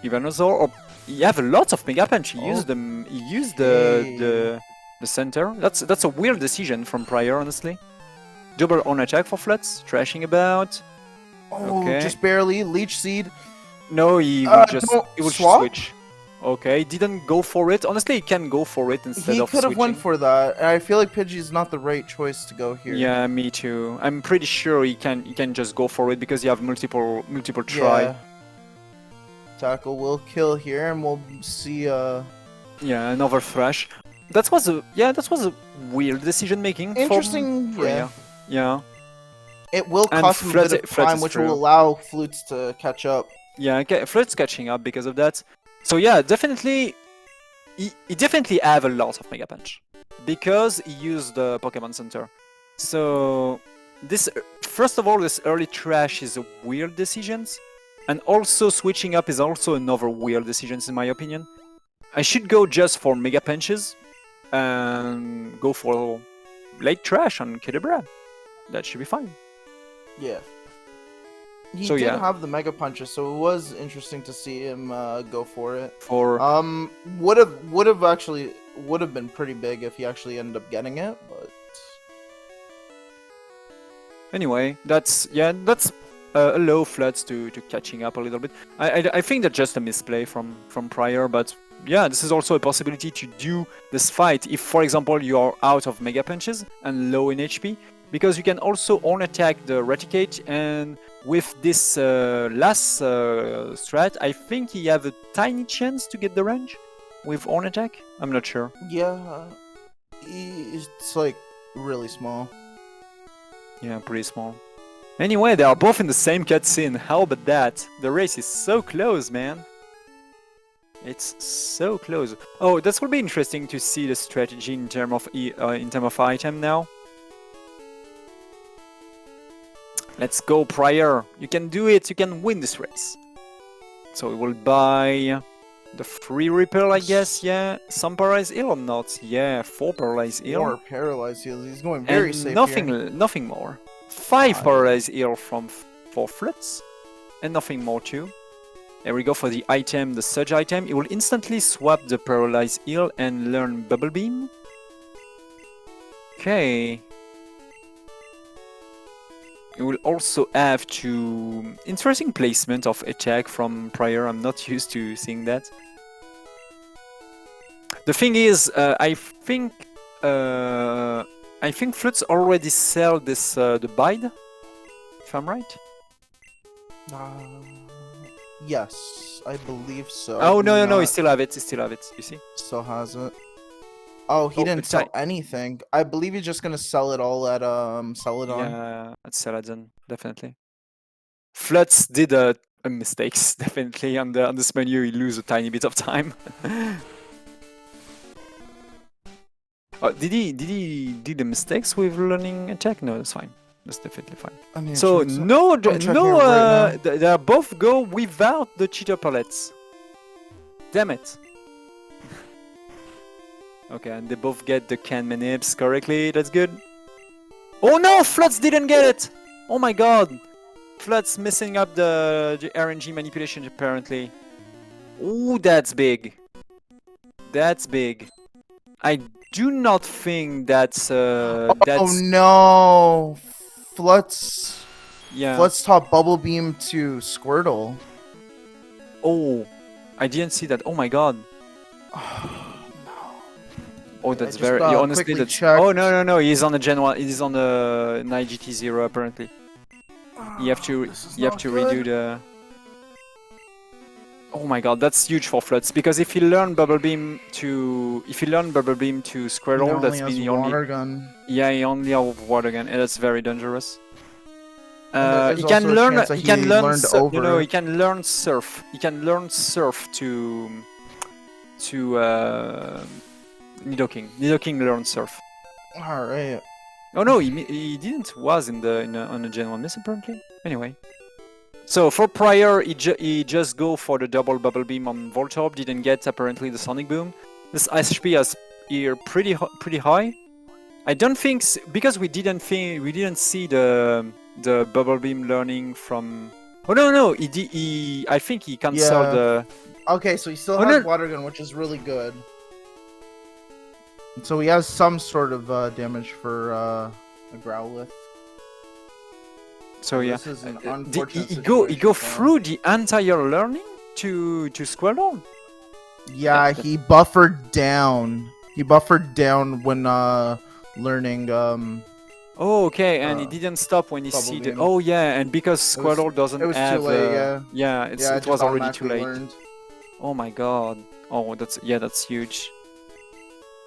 Ivanozor. Or you have a lot of Mega Punch. He used them. He used the center. That's a weird decision from prieR, honestly. Double on attack for Flutz, trashing about. Oh, Okay. just barely. Leech Seed. No, he will just swap? switch. Okay, didn't go for it. Honestly, he can go for it instead He of could have switching. went for that. And I feel like Pidgey's not the right choice to go here. Yeah, me too. I'm pretty sure he can just go for it because you have multiple try. Yeah. Tackle will kill here, and we'll see. Yeah, another Thrash. That was a weird decision making. Interesting. Yeah. Yeah. It will And cost him a bit of Flutz time, is which true. will allow Flutes to catch up. Yeah, Flutz catching up because of that. So yeah, definitely, he definitely have a lot of Mega Punch because he used the Pokemon Center. So this, first of all, this early trash is a weird decision, and also switching up is also another weird decision in my opinion. I should go just for Mega Punches and go for late trash on Kidabra. That should be fine. Yeah. He So, did yeah. have the Mega Punches, so it was interesting to see him go for it. For Would have been pretty big if he actually ended up getting it, but anyway, that's a low Flutz to catching up a little bit. I think that's just a misplay from prieR, but yeah, this is also a possibility to do this fight if, for example, you are out of Mega Punches and low in HP, because you can also on attack the Raticate, and with this last strat, I think you have a tiny chance to get the range with on attack. I'm not sure. yeah, it's like really small. Yeah, pretty small. Anyway, they are both in the same cutscene. How about that? The race is so close, man. It's so close. Oh, this will be interesting to see the strategy in terms of item now. Let's go, prieR. You can do it. You can win this race. So we will buy the free Repel, I guess. Yeah, some Paralyzed Heal or not? Yeah, 4 Paralyzed Heal. Or Paralyzed Heals. He's going very And safe nothing more. 5 Paralyzed Heal for Flutz, and nothing more too. There we go for the item, the Surge item. It will instantly swap the Paralyzed Heal and learn Bubble Beam. Okay. You will also have to... Interesting placement of attack from prieR. I'm not used to seeing that. The thing is, I think I think Flutz already sell this the bide, if I'm right. Yes, I believe so. Oh no, Do no, no! He not- still have it. He still have it. You see? Still has it. Oh, he Oh, didn't it's sell anything. I believe he's just gonna sell it all at Celadon. Yeah, at Saladin, definitely. Flutz did a mistakes definitely on this menu. He lose a tiny bit of time. Did he do the mistakes with learning attack? No, that's fine. That's definitely fine. I need to So check some- no, I'm checking no, it right now. they both go without the cheater pellets. Damn it. Okay, and they both get the can manips correctly. That's good. Oh no, Flutz didn't get it. Oh my god, Flutz messing up the RNG manipulation apparently. Ooh, that's big. That's big. I do not think that's Oh that's no! Flutz. yeah. Flutz taught Bubble Beam to Squirtle. Oh, I didn't see that. Oh my god. Oh, that's just, very. Honestly, quickly that's. checked. Oh no, no, no! He's on the Gen 1. He's on the 9GT0 apparently. You have to. This is You have not to good. redo the. Oh my god, that's huge for Flutz because if you learn Bubble Beam to He Squirtle, only that's has the water only. gun. Yeah, he only has water gun, and that's very dangerous. There's He can also a learn. chance that He can learn. learned No, over no, it. he can learn surf. He can learn surf to Nidoking. Nidoking learns surf. All right. Oh no, he didn't. Was in on the Gen 1 miss apparently. Anyway. So for prieR, he just go for the double bubble beam on Voltorb. Didn't get apparently the Sonic Boom. This HP is here pretty high. I don't think because we didn't see the bubble beam learning from. Oh no no I think he canceled Yeah. the. Okay, so he still Oh, has no. water gun, which is really good. So he has some sort of damage for a Growlithe. So yeah, This is an he unfortunate go situation for him. through the entire learning to Squirtle. Yeah, he buffered down. He buffered down when learning Oh, okay, and he Uh, didn't stop when he Bubble see the. Beam. Oh yeah, and because was- Squirtle doesn't it was too have. late, yeah. Yeah, it it just was already too automatically late. learned. Oh my god. Oh, that's huge.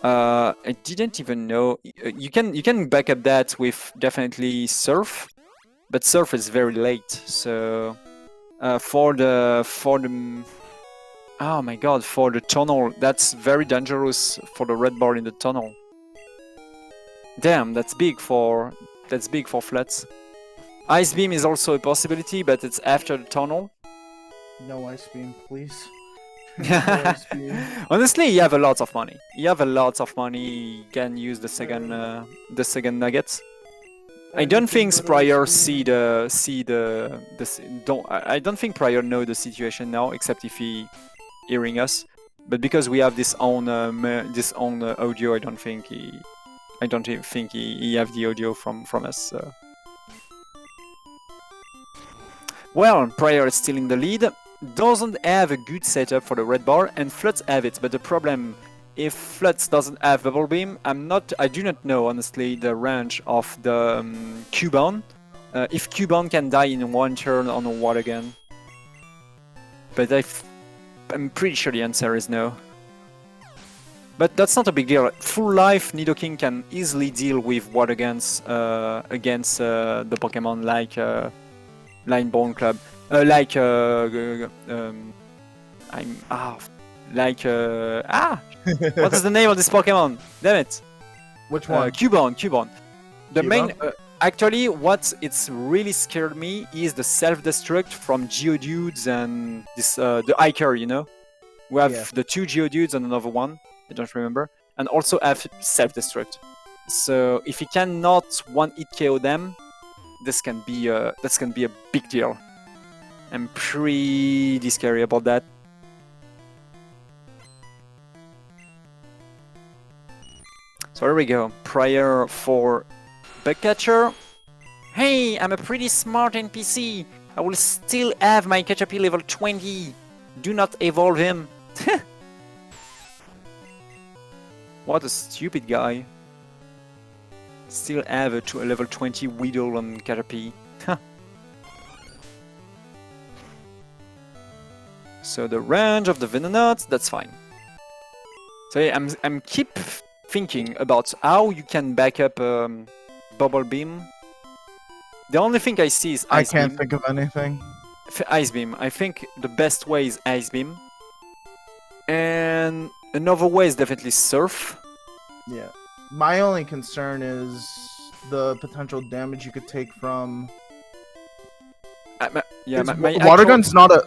I didn't even know. You can back up that with definitely Surf, but Surf is very late. So for the oh my god, for the tunnel, that's very dangerous for the red bar in the tunnel. Damn, that's big for Flutz. Ice Beam is also a possibility, but it's after the tunnel. No Ice Beam, please. No Ice Beam. Honestly, you have a lot of money. You have a lot of money. You can use the second nuggets. I don't think prieR I don't think prieR know the situation now, except if he hearing us. But because we have this own audio, I don't think he have the audio from us. So. Well, prieR is still in the lead. Doesn't have a good setup for the red bar, and Flutz have it. But the problem, if Flutz doesn't have bubble beam, I do not know honestly the range of the Cubone. If Cubone can die in one turn on a water gun, but I'm pretty sure the answer is no. But that's not a big deal. Full life Nidoking can easily deal with water guns against the Pokemon like Line Bone Club. What's the name of this Pokemon? Damn it! Which one? Cubone. The main, Cubone? actually, what it's really scared me is the self-destruct from Geodudes and this the Iker. You know, we have Yeah. the two Geodudes and another one. I don't remember, and also have self-destruct. So if he cannot one-hit KO them, this can be a big deal. I'm pretty scary about that. So here we go. prieR for Bugcatcher. Hey, I'm a pretty smart NPC. I will still have my Caterpie level 20. Do not evolve him. What a stupid guy. Still have a level 20 Weedle on Caterpie. So the range of the Venonauts, that's fine. So yeah, I'm keep thinking about how you can back up Bubble Beam. The only thing I see is Ice Beam. I can't think of anything. Ice Beam. I think the best way is Ice Beam. And another way is definitely Surf. Yeah. My only concern is the potential damage you could take from. Water gun's not a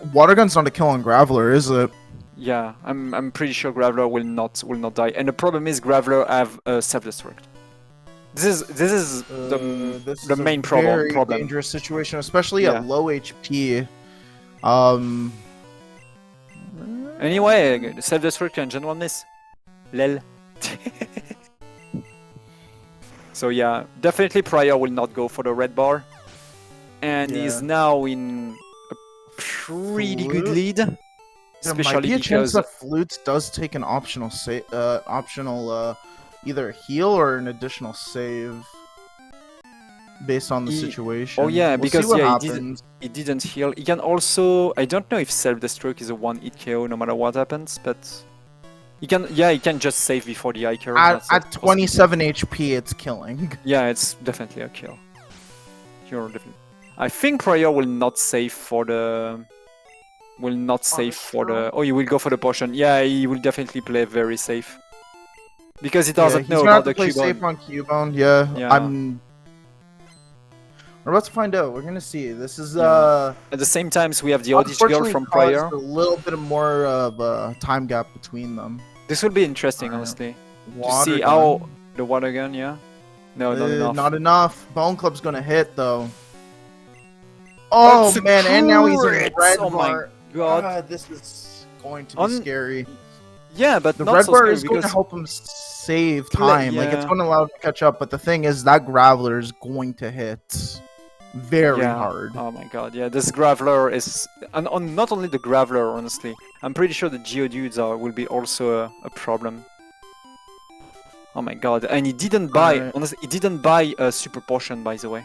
kill on Graveler, is it? Yeah, I'm pretty sure Graveler will not die. And the problem is Graveler have self-destruct. This is the main problem. Very dangerous situation, especially at low HP. Anyway, self-destruct and Gen 1 miss. Lel. So yeah, definitely prieR will not go for the red bar. And he's now in a pretty good lead. There might be a chance that Flutz does take an optional either heal or an additional save based on the situation. Oh yeah, we'll because he didn't heal. He can also, I don't know if self-destruct is a one-hit KO no matter what happens, but he can just save before the Iker. At 27 HP, it's killing. Yeah, it's definitely a kill. You're definitely. I think prieR will not save for the. Oh, he will go for the potion. Yeah, he will definitely play very safe. Because he doesn't know about the Cubone. Safe on Cubone. Yeah. We're about to find out. We're gonna see. This is At the same time, we have the Oddish girl from prieR. A little bit more of a time gap between them. This will be interesting, honestly. To see how the water gun. Yeah. No, not enough. Not enough. Bone Club's gonna hit though. Oh man, and now he's in red bar. My god. This is going to be scary. Yeah, but the red bar is going to help him save time. Like, it's going to allow him to catch up. But the thing is, that Graveler is going to hit very hard. Oh my god, yeah. This Graveler is... And not only the Graveler, honestly. I'm pretty sure the Geodudes will be also a problem. Oh my god. And he didn't buy... Honestly, he didn't buy a Super Potion, by the way.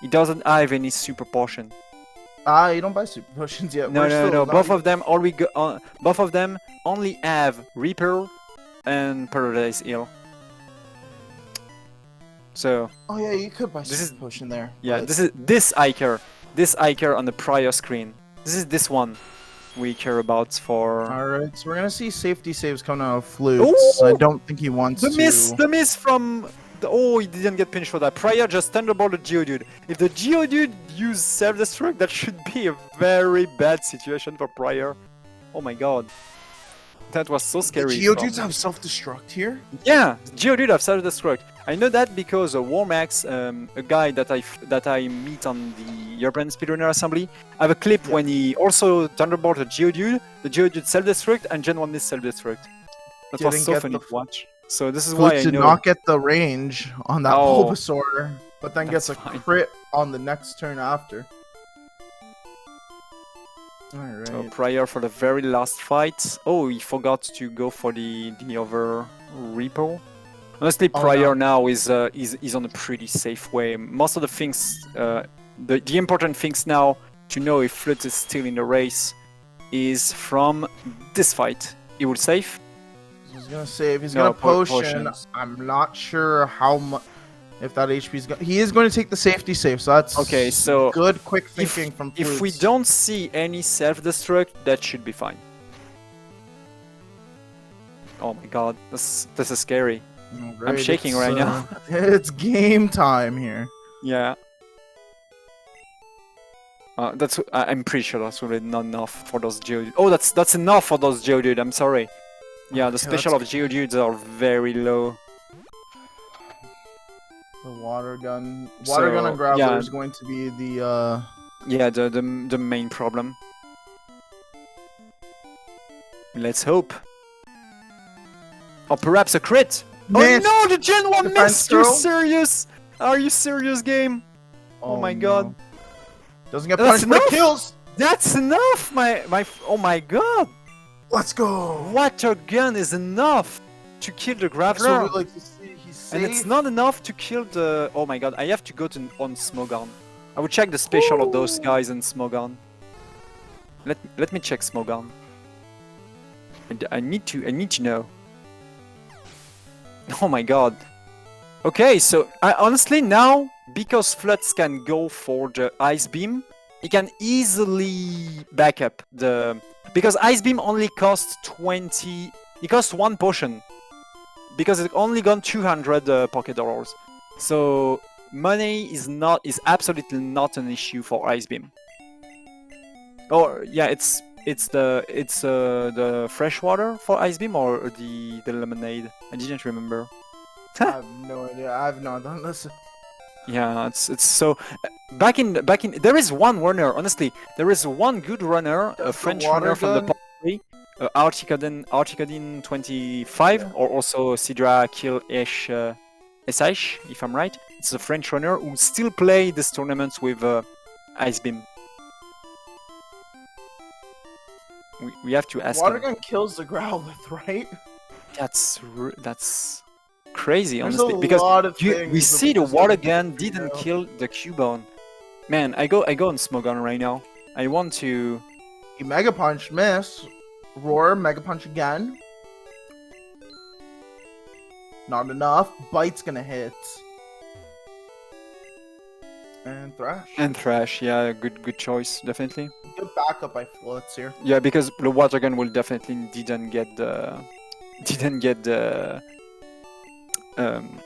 He doesn't have any Super Potion. You don't buy Super Potions yet. No. Both of them only have Reaper and Paradise Heal. So. Oh yeah, you could buy Super Potion there. Yeah, this is this Iker on the prieR screen. This is this one we care about for. All right, so we're gonna see safety saves coming out of Flutz. I don't think he wants to. The miss from. Oh, he didn't get pinched for that. prieR just Thunderbolt the Geodude. If the Geodude used self-destruct, that should be a very bad situation for prieR. Oh my god. That was so scary. The Geodudes have self-destruct here? Yeah, Geodude have self-destruct. I know that because Warmax, a guy that I meet on the European Speedrunner Assembly, I have a clip when he also Thunderbolt a Geodude, the Geodude self-destruct, and Gen 1 miss self-destruct. That was so funny to watch. So this is why I know. did not get the range on that Bulbasaur, but then gets a crit on the next turn after. Alright. So prieR for the very last fight. Oh, he forgot to go for the other repo. Honestly, prieR now is on a pretty safe way. Most of the things, the important things now to know if Flutz is still in the race is from this fight. He will save. He's gonna save. He's gonna potion. I'm not sure how much. If that HP is going, he is going to take the safety save. So that's okay. So good, quick thinking from Flutz. If we don't see any self-destruct, that should be fine. Oh my god, this is scary. Right, I'm shaking right now. It's game time here. Yeah. I'm pretty sure that's really not enough for those Geodudes. Oh, that's enough for those Geodudes. I'm sorry. Yeah, the special of Geodudes are very low. The water gun and Graveler is going to be the the main problem. Let's hope. Or perhaps a crit. Miss. Oh no, the Gen 1 missed! You serious? Are you serious, game? Oh my god. Doesn't get punished for kills. That's enough, oh my god. Let's go. Water gun is enough to kill the Graveler. That's what we like to see He's And it's safe. not enough to kill the... Oh my god, I have to go to on Smogon. I will check the special of those guys in Smogon. Let me check Smogon. I need to know. Oh my god. Okay, so I honestly now, because Flutz can go for the Ice Beam, he can easily back up the... Because Ice Beam only costs 20... It costs 1 potion. Because it only got 200 pocket dollars. So money is absolutely not an issue for Ice Beam. Or yeah, it's the fresh water for Ice Beam or the lemonade. I didn't remember. I have no idea. I have not done this. Yeah, it's so back in there is one runner. Honestly, there is one good runner, a French runner from the party, Articadin 25, Yeah. or also Sidra Kill Ish SH, if I'm right. It's a French runner who still play this tournament with Ice Beam. We have to ask Water him. gun kills the Growlithe, right? That's crazy, There's honestly, a because lot of we things see that the we water just gun don't didn't know. kill the Cubone. Man, I go on Smogon right now. I want to... He Mega Punch, miss. Roar, Mega Punch again. Not enough. Bite's gonna hit. And Thrash. And Thrash, yeah, good choice, definitely. Good backup by Flutz here. Yeah, because the water gun will definitely didn't get the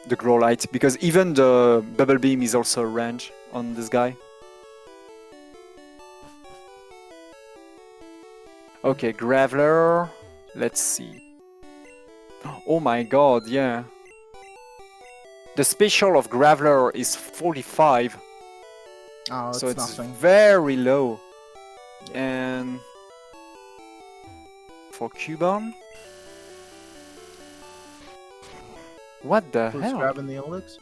Growlite, because even the Bubble Beam is also a range on this guy. Okay, Graveler. Let's see. Oh my god, yeah. The special of Graveler is 45. Oh, it's So it's nothing. very low. And for Cubone, what the Who's hell? grabbing the elixir?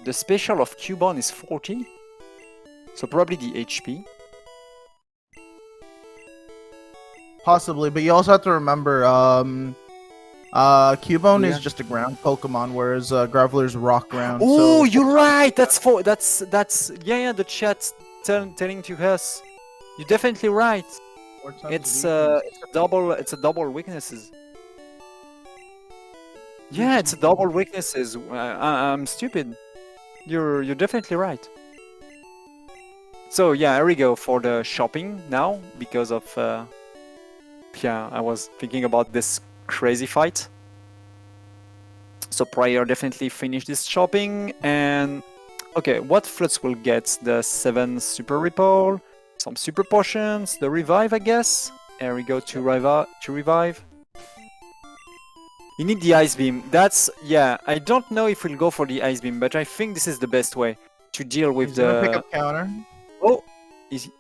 The special of Cubone is 40. So probably the HP. Possibly, but you also have to remember, Cubone Yeah. is just a ground Pokemon, whereas Graveler's rock ground. Oh, so you're right. That's yeah. The chat's telling to us. You're definitely right. 4 times It's weakness. it's a double weaknesses. Yeah, it's a double weaknesses. I'm stupid. You're definitely right. So yeah, here we go for the shopping now because of yeah, I was thinking about this crazy fight. So prieR definitely finished this shopping, and okay, what Flutz will get? The 7 super repel, some super potions, the revive, I guess. There we go to revive. You need the ice beam. That's yeah. I don't know if we'll go for the ice beam, but I think this is the best way to deal with He's the. gonna pick up counter. Oh, is he...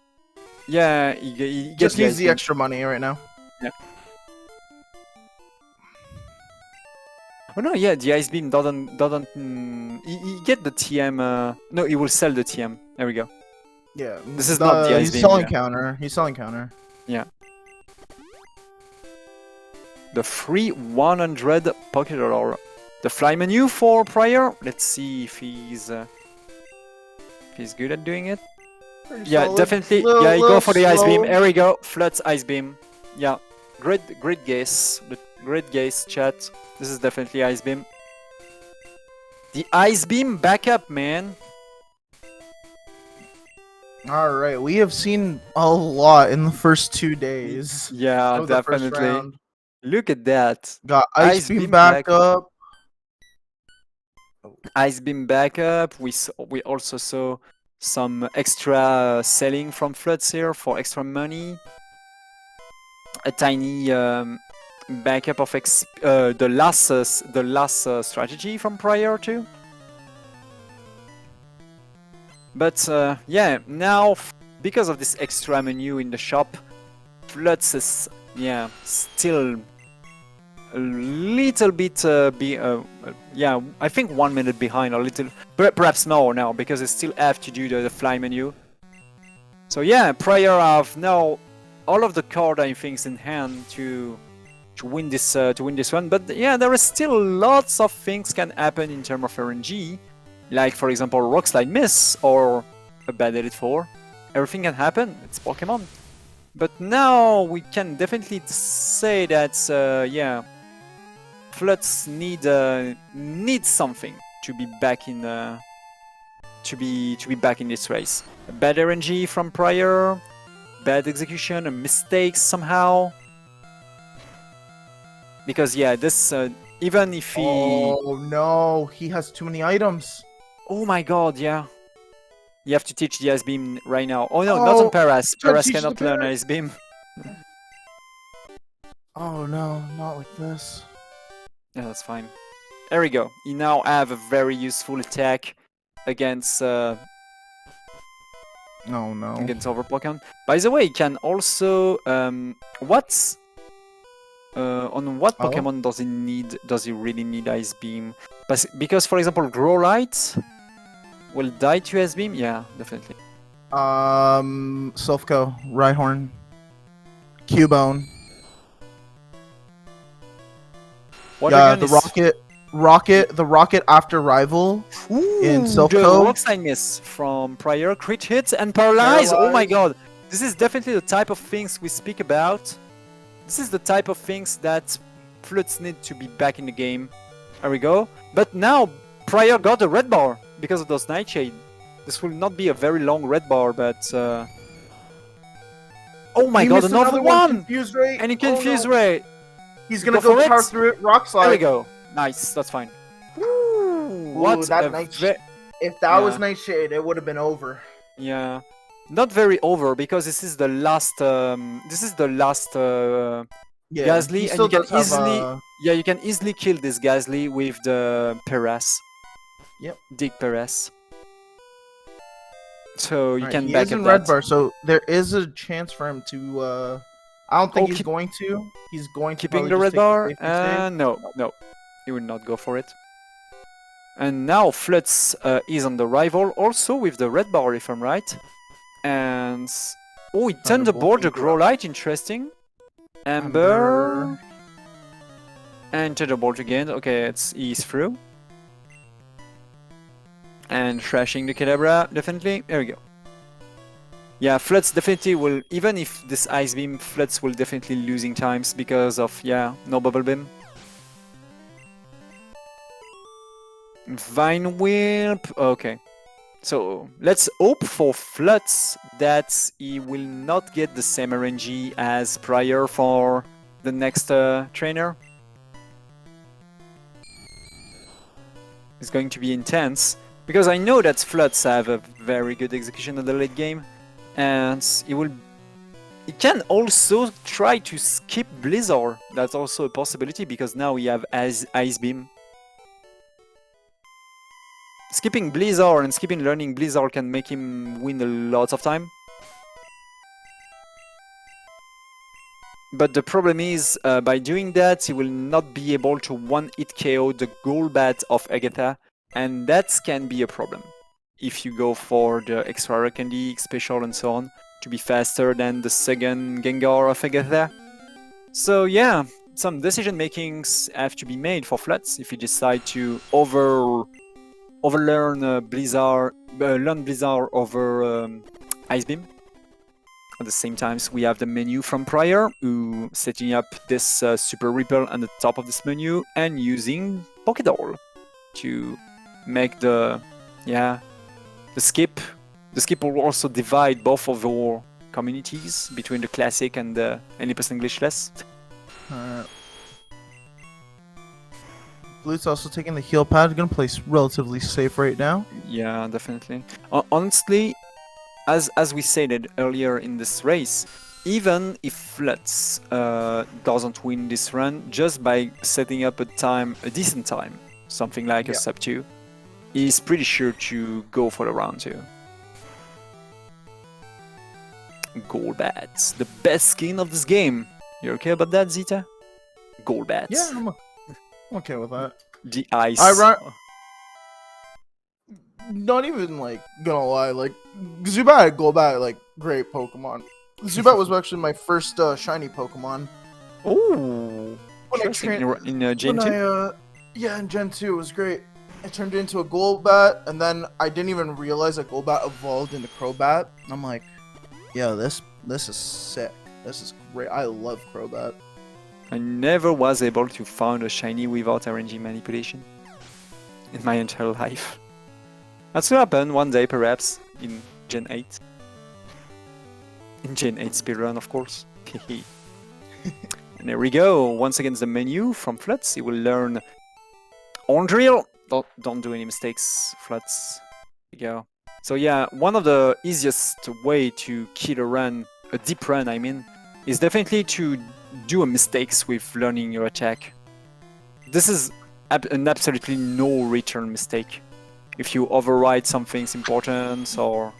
yeah. He gets Just needs ice the beam. extra money right now. Yeah. Oh no, yeah, the ice beam doesn't. He get the TM. No, he will sell the TM. There we go. Yeah. This is not the ice he's beam, selling yeah. counter. He's selling counter. Yeah. The free 100 pocket dollar. The fly menu for prieR. Let's see if he's good at doing it. Pretty Yeah, solid. definitely. Little- Yeah, you go little for the ice beam. slow. Here we go. Flutz ice beam. Yeah, great guess. The great guess, chat. This is definitely ice beam. The ice beam backup, man. All right, we have seen a lot in the first 2 days. Yeah, of the first definitely. round. Look at that. Got Ice ice beam beam backup. Ice beam backup. We also saw some extra selling from Flutz here for extra money. A tiny backup of the last strategy from prieR too. But yeah, now because of this extra menu in the shop, Flutz is still a little bit yeah, I think 1 minute behind, a little, perhaps more now, because they still have to do the fly menu. So yeah, prieR have now all of the card I think in hand to win this one. But yeah, there is still lots of things can happen in terms of RNG, like for example Rock Slide miss or a bad Elite Four. Everything can happen. It's Pokemon. But now we can definitely say that yeah, Flutz need something to be back in to be back in this race. A bad RNG from prior, bad execution, a mistake somehow. Because yeah, this even if he Oh no, he has too many items. oh my god, yeah. You have to teach the Ice Beam right now. Oh no, not on Paras. Paras teach cannot the learn Paras. Ice Beam. Oh no, not like this. Yeah, that's fine. There we go. You now have a very useful attack against Oh no. against Overclock. By the way, you can also what's on what Oh? Pokemon does he really need Ice Beam? Because for example Growlite will die to Ice Beam? Yeah, definitely. Silphco, Rhyhorn, Cubone. Water Yeah, Gun the is... the rocket after rival in The Silphco. Rock Slide miss from prior crit hits and paralyze. Oh my god, this is definitely the type of things we speak about. This is the type of things that Flutz need to be back in the game. There we go. But now prior got a red bar because of those Nightshade. This will not be a very long red bar, but oh my god, missed another one! Confuse Ray. And he Oh, confused no. Ray. He's gonna Go go for power it. through it. Rock slide. There we go. Nice, that's fine. Woo, what that a If that was Yeah. Nightshade, it would have been over. Yeah, not very over because this is the last. Yeah. Gasly, he and still you can does have, easily yeah, you can easily kill this Gasly with the Paras. Yep. Dig Paras. So you Alright, can he back is up in that. red bar, so there is a chance for him to. I don't think Oh, he's going to. He's going to Keeping probably the just red take bar? safe and save. No, he will not go for it. And now Flutz is on the rival, also with the red bar, if I'm right. And oh, he Thunderbolt the Growlite, interesting. Amber. And Thunderbolt again. Okay, he's through. And thrashing the Kadabra, definitely. There we go. Yeah, Flutz definitely will, even if this Ice Beam, Flutz will definitely losing times because of, yeah, no Bubble Beam. Vine Whip, okay. So, let's hope for Flutz that he will not get the same RNG as prior for the next trainer. It's going to be intense, because I know that Flutz have a very good execution in the late game, and he can also try to skip Blizzard. That's also a possibility, because now we have Ice Beam. Skipping Blizzard and skipping learning Blizzard can make him win a lot of time. But the problem is, by doing that, he will not be able to one-hit KO the Golbat of Agatha, and that can be a problem if you go for the extra rare candy, special and so on, to be faster than the second Gengar of Agatha. So yeah, some decision makings have to be made for Flutz if you decide to overlearn Blizzard, learn Blizzard over Ice Beam. At the same time, we have the menu from prior, who setting up this Super Ripple on the top of this menu and using Pokédoll to make the skip. The skip will also divide both of our communities between the classic and the 80% glitchless. Blue's also taking the heal pad. Gonna play relatively safe right now. Yeah, definitely. Honestly, as we said earlier in this race, even if Flutz doesn't win this run, just by setting up a decent time, something like a sub 2, he's pretty sure to go for the round 2. Golbat, the best skin of this game. You okay about that, Zeta? Golbat. Yeah, I'm okay with that. The ice. Not even like gonna lie, like Zubat, Golbat, like great Pokemon. Zubat was actually my first shiny Pokemon. Oh, Interesting. In Gen when 2? Yeah, in Gen 2 it was great. I turned it into a Golbat, and then I didn't even realize that Golbat evolved into Crobat. I'm like, yeah, this is sick. This is great. I love Crobat. I never was able to find a shiny without RNG manipulation in my entire life. That's gonna happen one day, perhaps, in Gen 8. In Gen 8 speedrun, of course. And there we go. Once again, the menu from Flutz. He will learn on drill. Don't do any mistakes, Flutz. There you go. So yeah, one of the easiest way to kill a run, a deep run, I mean, is definitely to do a mistakes with learning your attack. This is an absolutely no return mistake. If you override something's importance or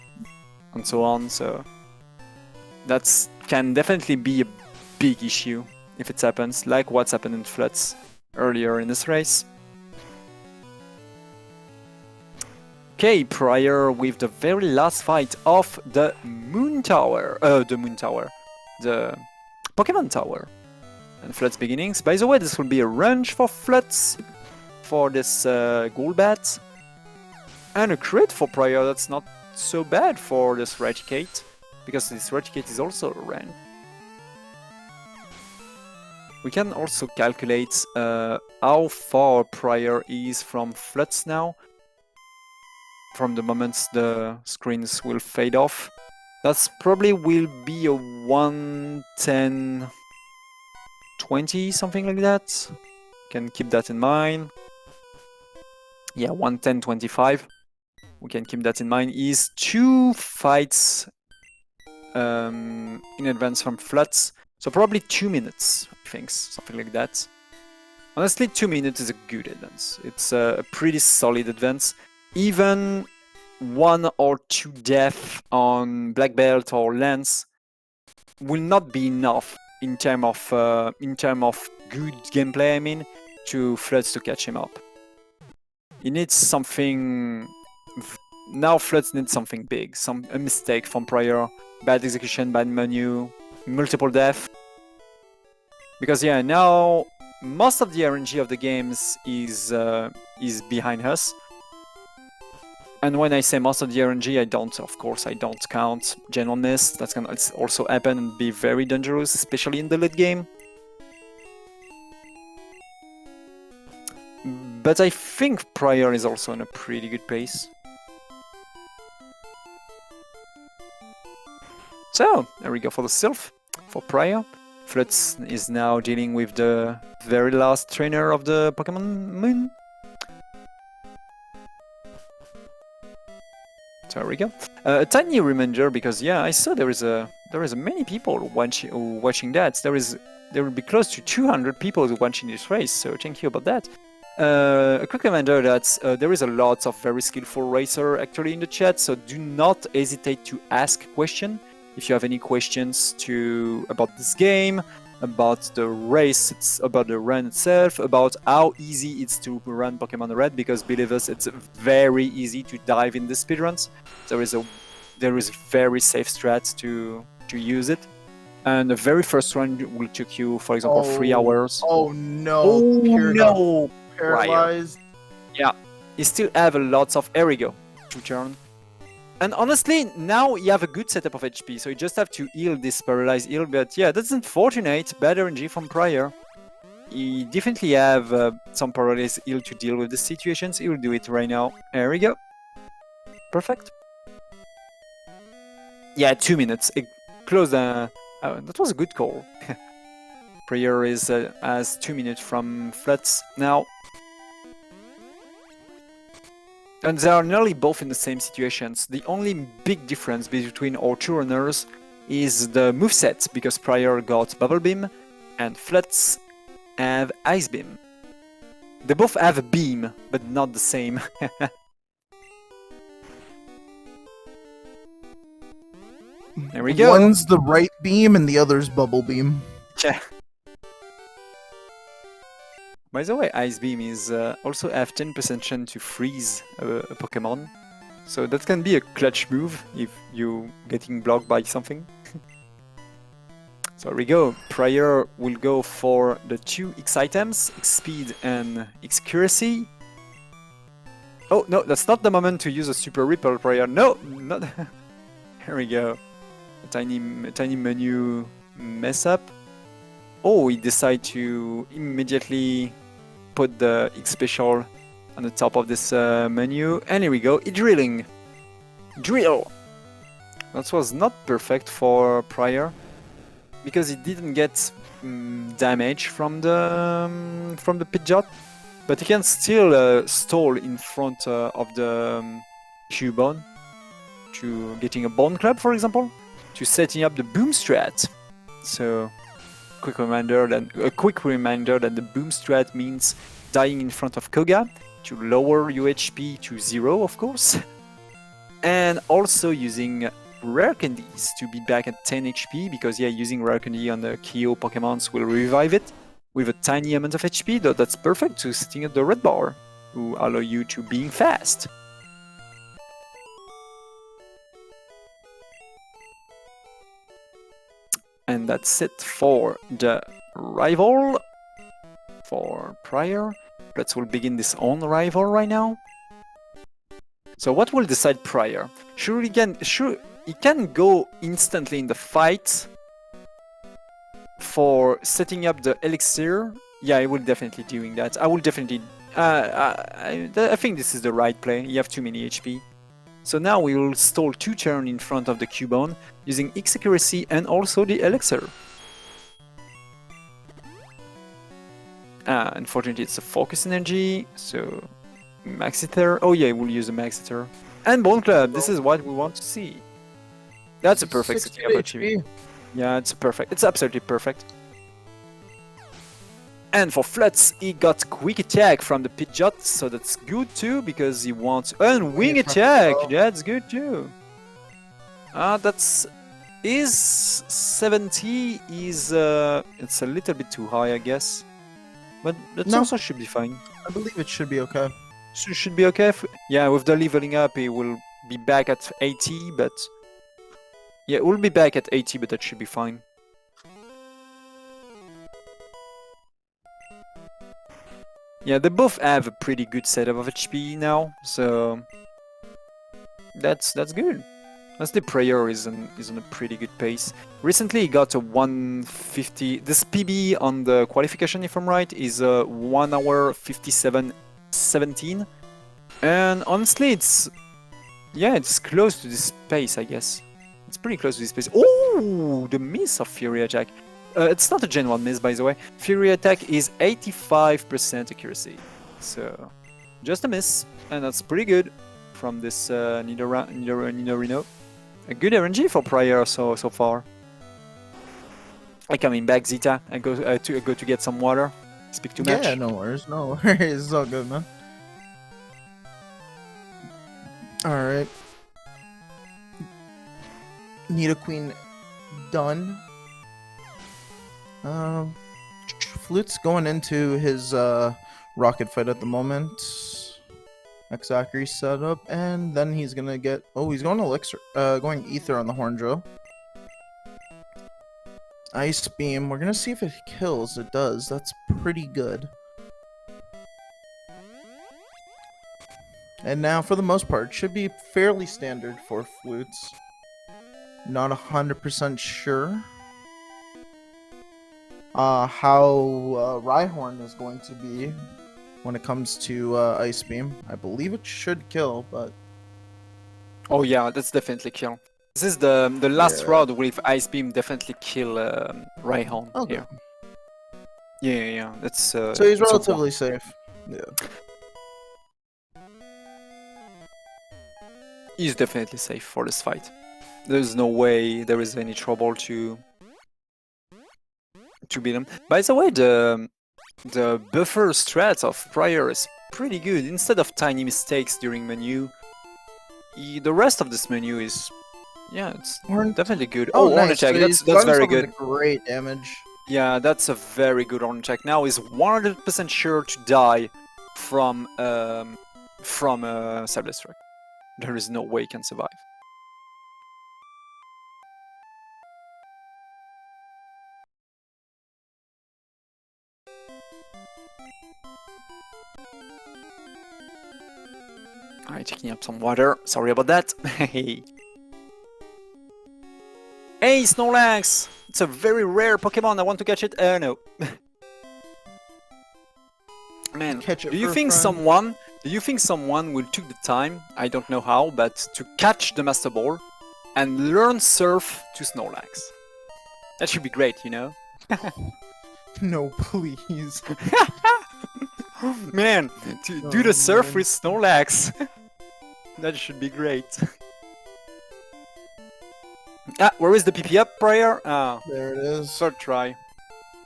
and so on, so that can definitely be a big issue if it happens, like what's happened in Flutz earlier in this race. Okay, prieR with the very last fight of the Moon Tower, the Pokemon Tower, and Flutz beginnings. By the way, this will be a range for Flutz for this Golbat, and a crit for prieR. That's not so bad for this Raticate, because this Raticate is also a range. We can also calculate how far prieR is from Flutz now, from the moment the screens will fade off. That's probably will be a 110, 20, something like that. Can keep that in mind. Yeah, 110, 25. We can keep that in mind. Is 2 fights in advance from Flutz. So probably 2 minutes, I think, something like that. Honestly, 2 minutes is a good advance. It's a pretty solid advance. Even 1 or 2 deaths on Black Belt or Lance will not be enough in terms of good gameplay. I mean, to Flutz to catch him up. He needs something. Now Flutz needs something big, a mistake from prieR, bad execution, bad menu, multiple deaths. Because yeah, now most of the RNG of the games is behind us. And when I say most of the RNG, I don't count Gen 1 miss. That's gonna also happen and be very dangerous, especially in the late game. But I think prieR is also on a pretty good pace. So, there we go for the Sylph, for prieR. Flutz is now dealing with the very last trainer of the Pokemon Moon. So there we go. A tiny reminder, because yeah, I saw there is many people watching that. There will be close to 200 people watching this race. So thank you about that. A quick reminder that there is a lot of very skillful racer actually in the chat. So do not hesitate to ask questions if you have any questions about this game, about the race, about the run itself, about how easy it's to run Pokemon Red, because believe us, it's very easy to dive in the speedruns. There is very safe strats to use it, and the very first run will take you, for example, 3 hours. Oh no! Oh no! Paralyzed. Yeah, you still have a lots of Erigo to turn. And honestly, now you have a good setup of HP, so you just have to heal this paralyzed heal. But yeah, that's unfortunate. Bad RNG from prieR. You definitely have some paralyzed heal to deal with the situations. He will do it right now. There we go. Perfect. Yeah, 2 minutes. Close the... Oh, that was a good call. prieR is as 2 minutes from Flutz now. And they are nearly both in the same situations. The only big difference between our two runners is the moveset, because prieR got Bubble Beam and Flutz have Ice Beam. They both have a beam, but not the same. There we go. One's the right beam and the other's Bubble Beam. Yeah. By the way, Ice Beam is also have 10% chance to freeze a Pokemon. So that can be a clutch move if you're getting blocked by something. So here we go. prieR will go for the 2 X items, X speed and X accuracy. Oh no, that's not the moment to use a super ripple prieR. No, not. Here we go. A tiny menu mess up. Oh, we decide to immediately put the X special on the top of this menu, and here we go. Drilling. Drill. That was not perfect for prieR, because it didn't get damage from the Pidgeot, but he can still stall in front of the Cubone, to getting a Bone Club, for example, to setting up the Boom Strat. So, a quick reminder that the Boom Strat means dying in front of Koga to lower your HP to 0, of course, and also using rare candies to be back at 10 HP, because yeah, using rare candy on the KO Pokemons will revive it with a tiny amount of HP, though that's perfect to setting up the red bar to allow you to being fast. And that's it for the rival for prieR. Flutz will begin this own rival right now. So what will decide prieR? He can go instantly in the fight for setting up the elixir. Yeah, I will definitely doing that. I will definitely. I think this is the right play. You have too many HP. So now we will stall 2 turns in front of the Cubone using X accuracy and also the elixir. Unfortunately, it's a focus energy, so Maxiter. Oh yeah, we'll use a Maxiter. And Bone Club. This is what we want to see. That's a perfect setting up HP. Yeah, it's perfect. It's absolutely perfect. And for Flutz, he got quick attack from the Pidgeot, so that's good too, because he wants... And wing attack! That's good too. That's... Is 70 is... it's a little bit too high, I guess. But that also should be fine. I believe it should be okay. Should be okay. Yeah, with the leveling up, he will be back at 80, but... Yeah, we'll be back at 80, but that should be fine. Yeah, they both have a pretty good setup of HP now, so that's good. As the prieR is on a pretty good pace. Recently, he got a 150. This PB on the qualification, if I'm right, is a 1 hour 57:17, and honestly, it's close to this pace, I guess. It's pretty close to this pace. Oh, the miss of Fury Attack. It's not a Gen 1 miss, by the way. Fury Attack is 85% accuracy. So, just a miss. And that's pretty good from this Nidorino. A good RNG for prieR so far. I'm coming back, Zeta. I go to get some water. Speak too much. Yeah, no worries. It's all good, man. Alright. Nidoqueen done. Flutz going into his rocket fight at the moment. Exactly set up, and then he's gonna get. Oh, he's going elixir. Going ether on the Horndrill. Ice beam. We're gonna see if it kills. It does. That's pretty good. And now, for the most part, should be fairly standard for Flutz. Not 100% sure how Rhyhorn is going to be when it comes to Ice Beam. I believe it should kill, but... Oh yeah, that's definitely kill. This is the last round with Ice Beam definitely kill Rhyhorn here. Yeah, that's... so he's relatively safe. Yeah. He's definitely safe for this fight. There's no way there is any trouble to beat him. By the way, the buffer strat of prieR is pretty good. Instead of tiny mistakes during menu, the rest of this menu is, yeah, it's definitely good. Oh, nice. Attack, so that's very good. Great damage. Yeah, that's a very good Horn attack. Now he's 100% sure to die from Self-Destruct. There is no way he can survive. Alright, taking up some water. Sorry about that. Hey, Snorlax! It's a very rare Pokemon. I want to catch it. No. Man, Catch it do you for a think friend. someone will take the time, I don't know how, but to catch the Master Ball and learn Surf to Snorlax? That should be great, you know? No, please. Man, to do the Surf with Snorlax. That should be great. Ah, where is the PP up, prieR? Ah, There it is. third try.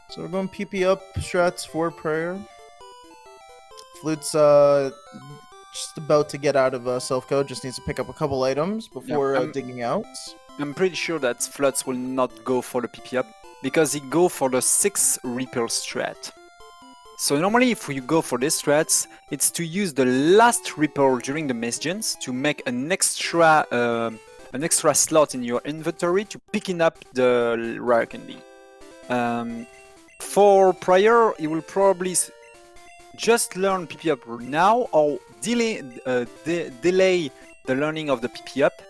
So we're going PP up strats for prieR. Flutz just about to get out of self-code, just needs to pick up a couple items before digging out. I'm pretty sure that Flutz will not go for the PP up because he go for the 6 Reaper strat. So normally if you go for this strats, it's to use the last Reaper during the Maze Gens to make an extra slot in your inventory to picking up the rare candy. For prieR, he will probably just learn PP up now or delay the learning of the PP up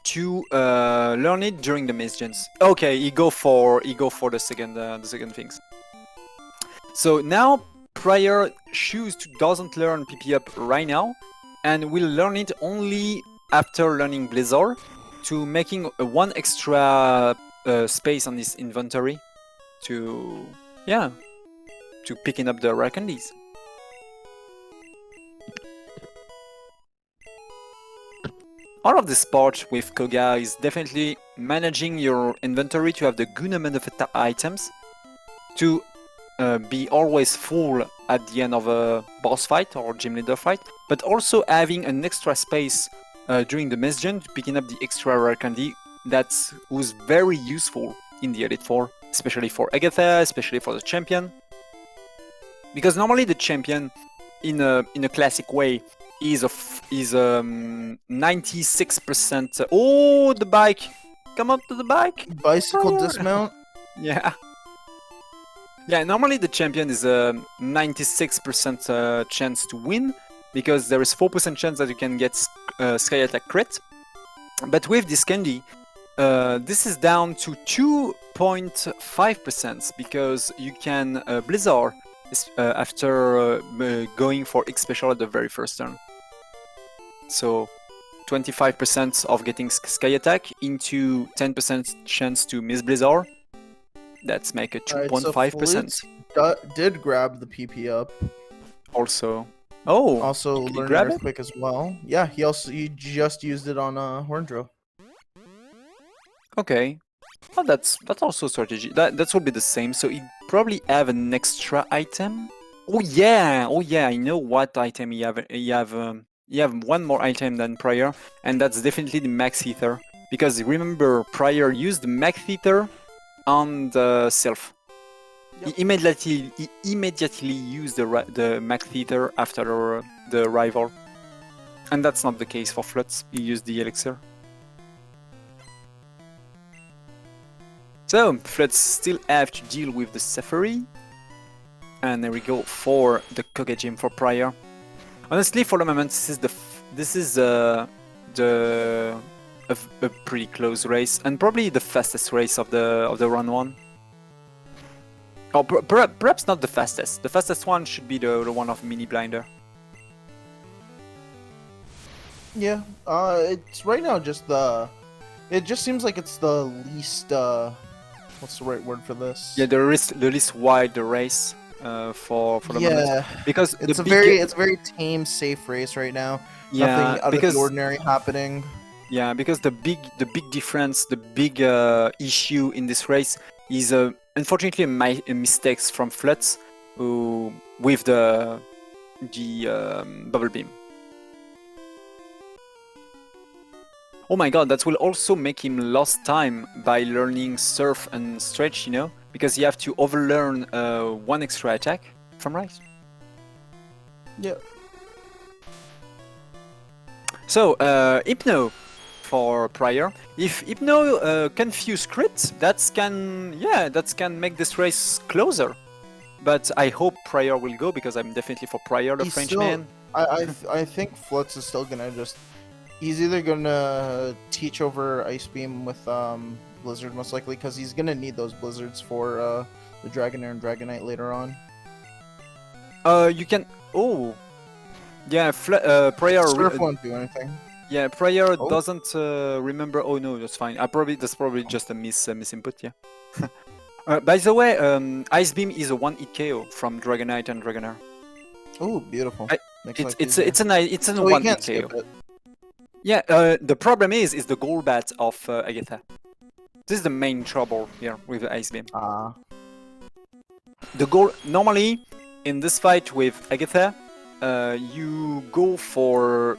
to learn it during the Maze Gens. Okay, he go for the second things. So now prieR doesn't learn PP up right now and will learn it only after learning Blizzard to making one extra space on his inventory to picking up the rare candies. All of this part with Koga is definitely managing your inventory to have the good amount of items to be always full at the end of a boss fight or gym leader fight, but also having an extra space during the Maze Gen to picking up the extra rare candy that was very useful in the Elite Four, especially for Agatha, especially for the champion. Because normally the champion, in a classic way, is 96%. Oh, the bike! Come up to the bike! Bicycle dismount. Yeah. Yeah, normally the champion is a 96% chance to win, because there is 4% chance that you can get Sky Attack crit. But with this candy, this is down to 2.5% because you can Blizzard after going for X special at the very first turn. So 25% of getting Sky Attack into 10% chance to miss Blizzard. That's make a 2.5%. Did grab the PP up. Also. Oh. Also learned learned Earthquake as well. Yeah, he just used it on Horndrill. Okay. Oh, that's also strategy. That will be the same. So he probably have an extra item. Oh yeah, I know what item he have. He have one more item than prieR, and that's definitely the Max Ether. Because remember, prieR used the Max Ether on the Sylph. Yep. He immediately used the Max Ether after the rival. And that's not the case for Flutz. He used the Elixir. So, Flutz still have to deal with the Safari. And there we go for the Koga Gym for prieR. Honestly, for the moment, this is a pretty close race, and probably the fastest race of the run one. Or perhaps not the fastest. The fastest one should be the one of Mini Blinder. Yeah, it's right now just the. It just seems like it's the least. What's the right word for this? Yeah, the least wide race. For the moment, because it's a very tame, safe race right now. Yeah, nothing out of the ordinary happening. Yeah, because the big difference, the big issue in this race is unfortunately mistakes from Flutz, who with the bubble beam. Oh my god, that will also make him lost time by learning Surf and Stretch, you know? Because you have to overlearn one extra attack from right. Yeah. So, Hypno for prieR. If Hypno confuse crit, that can make this race closer. but I hope prieR will go because I'm definitely for prieR, the He's Frenchman. I think Flutz is still gonna just. He's either gonna teach over Ice Beam with Blizzard most likely because he's gonna need those blizzards for the Dragonair and Dragonite later on. You can. Oh, yeah. prieR. Surf won't do anything. Yeah, prieR Oh. doesn't remember. Oh no, that's fine. That's probably just a misinput. Yeah. By the way, Ice Beam is a one-hit KO from Dragonite and Dragonair. Oh, beautiful. It's a So one-hit can't KO. skip it. Yeah. The problem is the Golbat of Agatha. This is the main trouble here with the Ice Beam. Ah. The goal normally in this fight with Agatha, you go for.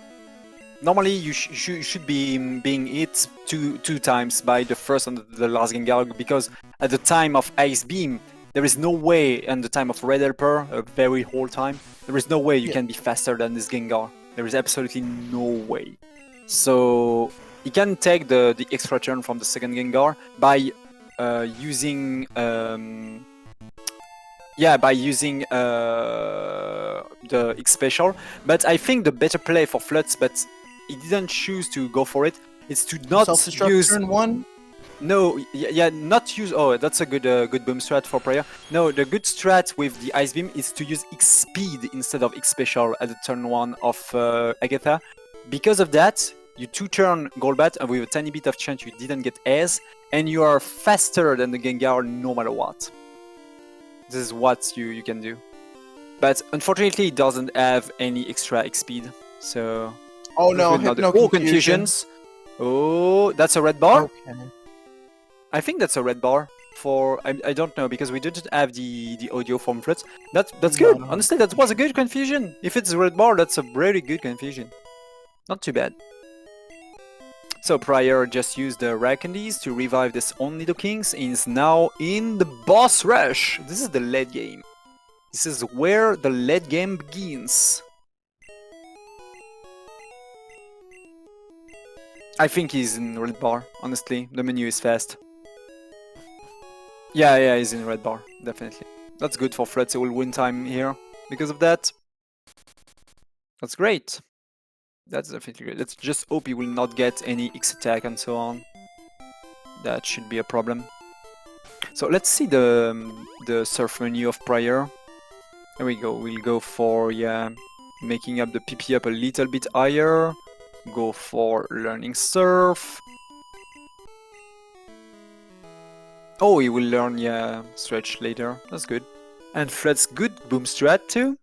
Normally, you should be being hit two times by the first and the last Gengar because at the time of Ice Beam, there is no way, and the time of Red Helper, a very whole time, there is no way you can be faster than this Gengar. There is absolutely no way. So you can take the extra turn from the second Gengar by using the X special. But I think the better play for Flutz, but he didn't choose to go for it. It's to not use turn 1. No, not use. Oh, that's a good boom strat for prieR. No, the good strat with the Ice Beam is to use X speed instead of X special at the turn 1 of Agatha. Because of that, you 2-turn Golbat and with a tiny bit of chance you didn't get S, and you are faster than the Gengar no matter what. This is what you can do. But unfortunately, it doesn't have any extra X speed, so. Oh no! Confusions. Oh, that's a red bar. Okay. I think that's a red bar. I don't know because we didn't have the audio from Flutz. That's good. No. Honestly, that was a good confusion. If it's a red bar, that's a very good confusion. Not too bad. So prieR just used the Rare Candies to revive this only the Kings and is now in the boss rush. This is the late game. This is where the late game begins. I think he's in red bar, honestly. The menu is fast. Yeah, he's in red bar, definitely. That's good for Flutz, he will win time here because of that. That's great. That's definitely great. Let's just hope he will not get any X attack and so on. That should be a problem. So let's see the surf menu of prieR. There we go, we'll go for, making up the PP up a little bit higher. Go for learning surf. Oh, he will learn, stretch later. That's good. And Flutz good boom strat too.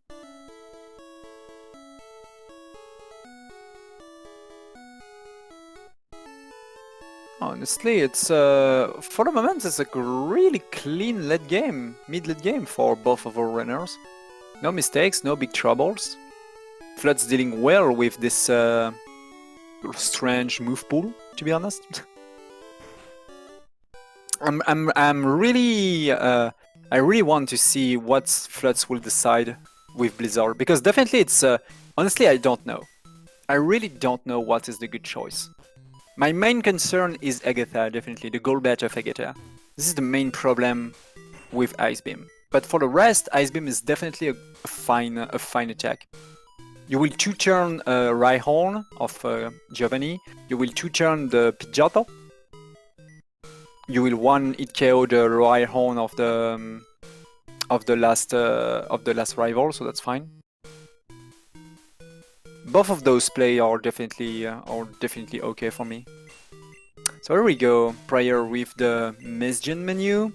Honestly, it's for the moment it's a really clean mid-late game for both of our runners. No mistakes, no big troubles. Flutz dealing well with this strange move pool, to be honest. I'm really I really want to see what Flutz will decide with Blizzard because definitely it's honestly I don't know. I really don't know what is the good choice. My main concern is Agatha, definitely the Golbat of Agatha. This is the main problem with Ice Beam. But for the rest, Ice Beam is definitely a fine attack. You will 2-turn Rhyhorn of Giovanni. You will 2-turn the Pidgeotto. You will 1-hit KO the Rhyhorn of the last rival, so that's fine. Both of those plays are definitely okay for me. So here we go, prieR with the Misgen menu.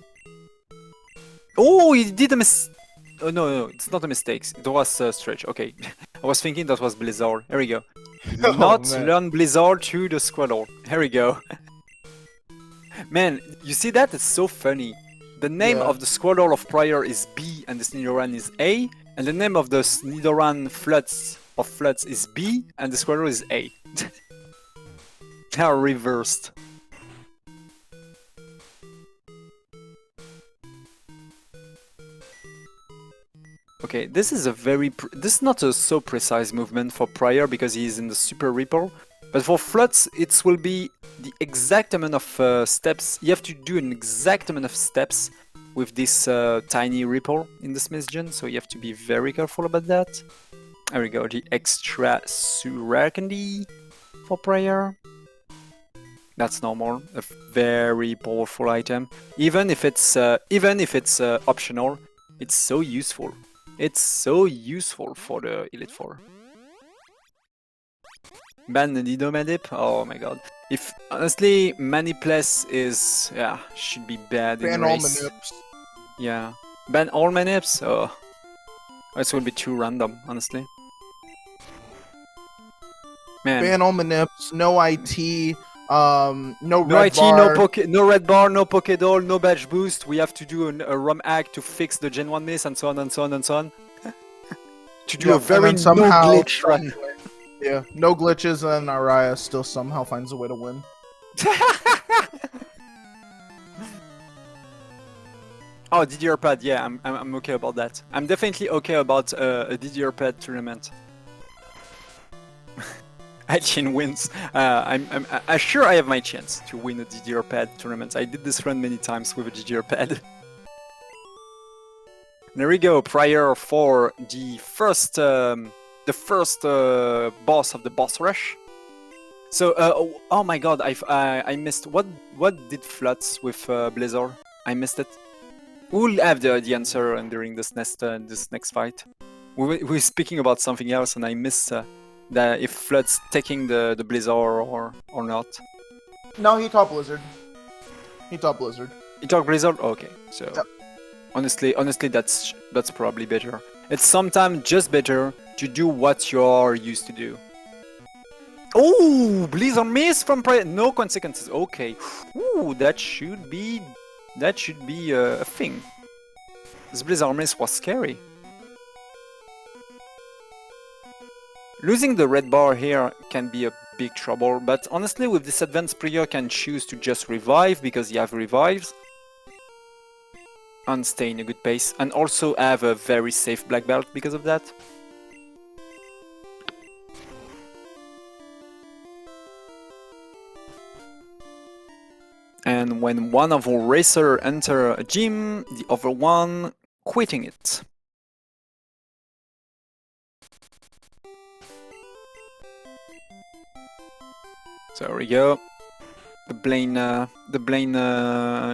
Oh, he did a Oh no, it's not a mistake. It was stretch. Okay, I was thinking that was Blizzard. Here we go. Not learn Blizzard to the Squirtle. Here we go. Man, you see that? It's so funny. The name of the Squirtle of prieR is B and the Snidoran is A, and the name of the Snidoran Flutz is B and the Squirtle is A. They are reversed. Okay, this is this is not a so precise movement for prieR because he is in the Super Ripple, but for Flutz it will be the exact amount of steps. You have to do an exact amount of steps with this tiny ripple in the Smith Gen, so you have to be very careful about that. There we go, the extra rare candy for prieR. That's normal, a very powerful item. Even if it's optional, it's so useful. It's so useful for the Elite Four. Ban the Nidomadip? Oh my god. If honestly Manipless is should be bad in Ban all race. Manips. Yeah. Ban all Manips? Oh. This would be too random, honestly. Man. Ban all Manips, no IT, no No red IT, bar. no red bar, no Pokédoll, no badge boost. We have to do a ROM hack to fix the Gen 1 miss and so on and so on and so on. To do a very no glitch run. Yeah, no glitches, and Araya still somehow finds a way to win. Oh, DDR pad, yeah, I'm okay about that. I'm definitely okay about a DDR pad tournament. Etienne wins. I'm sure I have my chance to win a DDR pad tournament. I did this run many times with a DDR pad. There we go, prieR for the first boss of the boss rush. So, oh my god, I missed. What did Flutz with Blizzard? I missed it. We'll have the answer during this next fight. We're speaking about something else, and I missed that if Flutz taking the Blizzard or not. No, he top Blizzard. He top Blizzard. He took Blizzard? Okay, so yep. honestly, that's probably better. It's sometimes just better to do what you're used to do. Oh, Blizzard miss from no consequences. Okay, ooh, that should be a thing. This Blizzard miss was scary. Losing the red bar here can be a big trouble, but honestly with this advanced prieR can choose to just revive because you have revives and stay in a good pace, and also have a very safe black belt because of that. And when one of our racers enter a gym, the other one quitting it. So there we go. The Blaine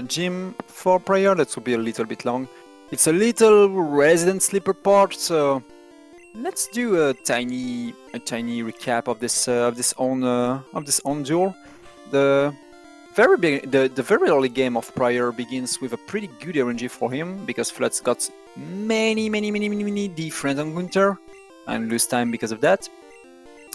gym for prieR. That will be a little bit long. It's a little resident sleeper part, so let's do a tiny recap of this own duel. The very early game of prieR begins with a pretty good RNG for him because Flutz got many different encounter and lose time because of that.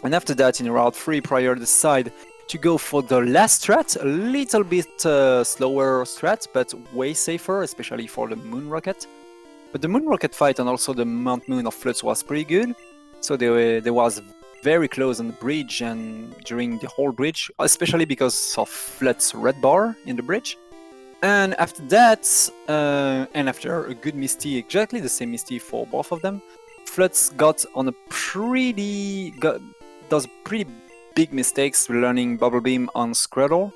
And after that, in Route 3, prieR decide to go for the last strat, a little bit slower strat, but way safer, especially for the Moon Rocket. But the Moon Rocket fight and also the Mount Moon of Flutz was pretty good, so they was very close on the bridge and during the whole bridge, especially because of Flutz red bar in the bridge. And after that, and after a good Misty, exactly the same Misty for both of them, Flutz does pretty big mistakes learning Bubble Beam on Scruttle,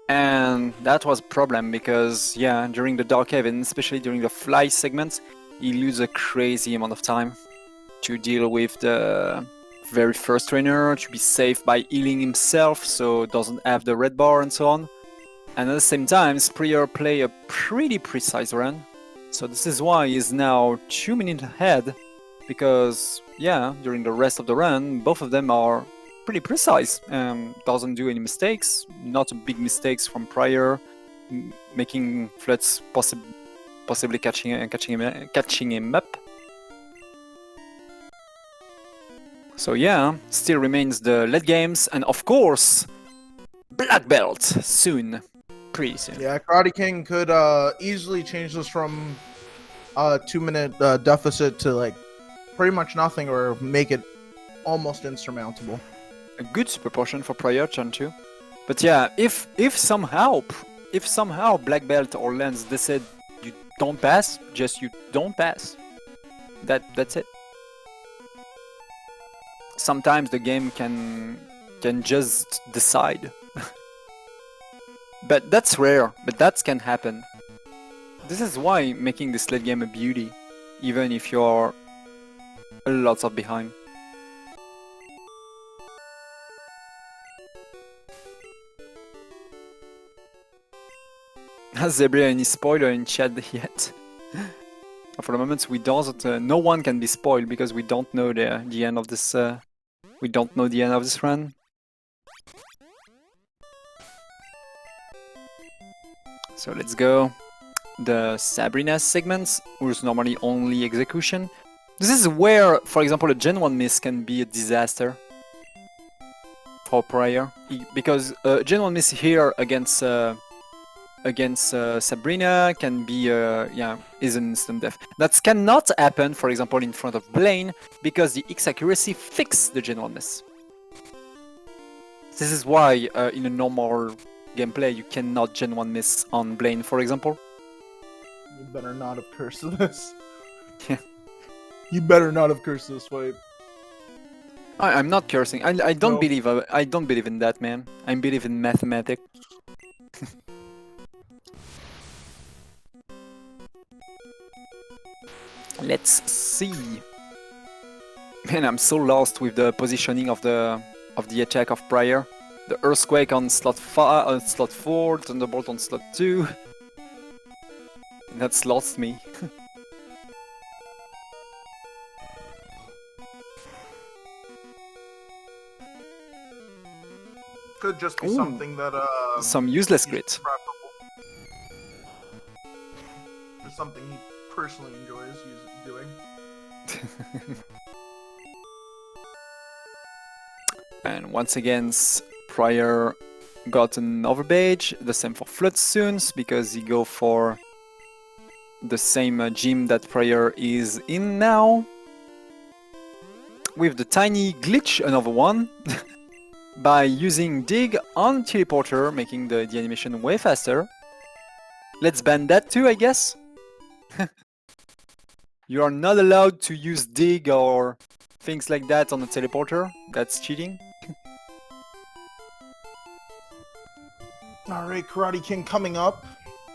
and that was a problem because during the Dark Cave and especially during the Fly segments, he loses a crazy amount of time to deal with the very first trainer, to be safe by healing himself so doesn't have the red bar and so on. And at the same time, prieR play a pretty precise run, so this is why he's now 2 minutes ahead, because during the rest of the run both of them are pretty precise, doesn't do any mistakes, not big mistakes from prieR, making Flutz possibly catching him up. So still remains the late games, and of course black belt soon, pretty soon. Yeah, Karate King could easily change this from a 2-minute deficit to like pretty much nothing, or make it almost insurmountable. A good super potion for prieR turn 2. But if somehow black belt or lens decide you don't pass, just you don't pass. That's it. Sometimes the game can just decide. But that's rare, but that can happen. This is why making this late game a beauty, even if you're lots of behind. Has Zebra any spoiler in chat yet? For the moment, we don't. No one can be spoiled because we don't know the end of this. We don't know the end of this run. So let's go. The Sabrina segments, who's normally only execution. This is where, for example, a Gen 1 miss can be a disaster for prieR, because Gen 1 miss here against Sabrina can be is an instant death. That cannot happen, for example, in front of Blaine, because the X accuracy fixes the Gen 1 miss. This is why in a normal gameplay you cannot Gen 1 miss on Blaine, for example. You better not have cursed this. Yeah. You better not have cursed this fight. I'm not cursing. I don't No. believe. I don't believe in that, man. I believe in mathematics. Let's see. Man, I'm so lost with the positioning of the attack of prieR. The earthquake on slot 4, thunderbolt on slot 2. That's lost me. Could just be Ooh. something that Some useless grit. Or something he personally enjoys doing. And once again, prieR got an overbage. The same for Flutz soon, because he go for the same gym that prieR is in now. With the tiny glitch, another one. By using dig on teleporter, making the animation way faster. Let's ban that too, I guess. You are not allowed to use dig or things like that on the teleporter. That's cheating. Alright, Karate King coming up.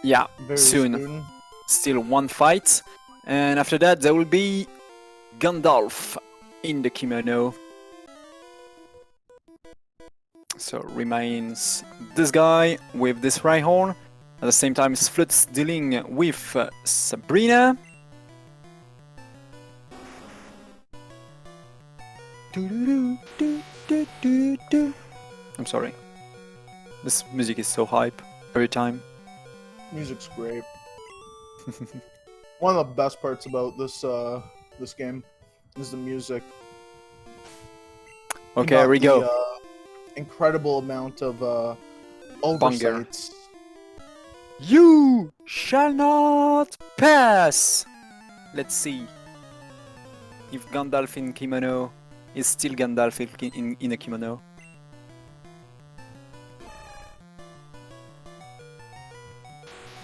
Yeah, Very soon. Still one fight. And after that there will be Gandalf in the kimono. So remains this guy with this Rhyhorn. At the same time, Flutz dealing with Sabrina. I'm sorry. This music is so hype every time. Music's great. One of the best parts about this game is the music. Okay, here we go. Incredible amount of oversights. You shall not pass! Let's see if Gandalf in kimono is still Gandalf in a kimono.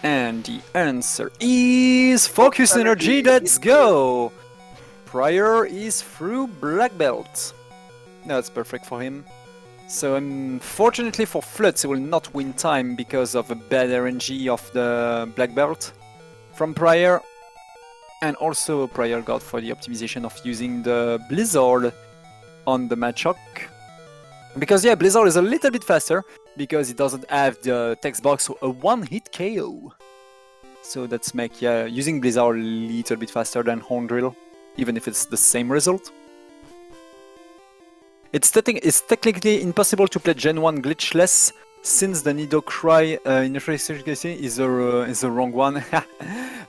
And the answer is focus energy, let's go! prieR is through black belt. That's perfect for him. So unfortunately for Flutz, he will not win time because of the bad RNG of the black belt from prieR. And also prieR got for the optimization of using the Blizzard on the Machoke. Because yeah, Blizzard is a little bit faster because it doesn't have the text box, so a one-hit KO. So that's make using Blizzard a little bit faster than Horn Drill, even if it's the same result. It's technically impossible to play Gen 1 Glitchless since the Nido Cry in is the wrong one.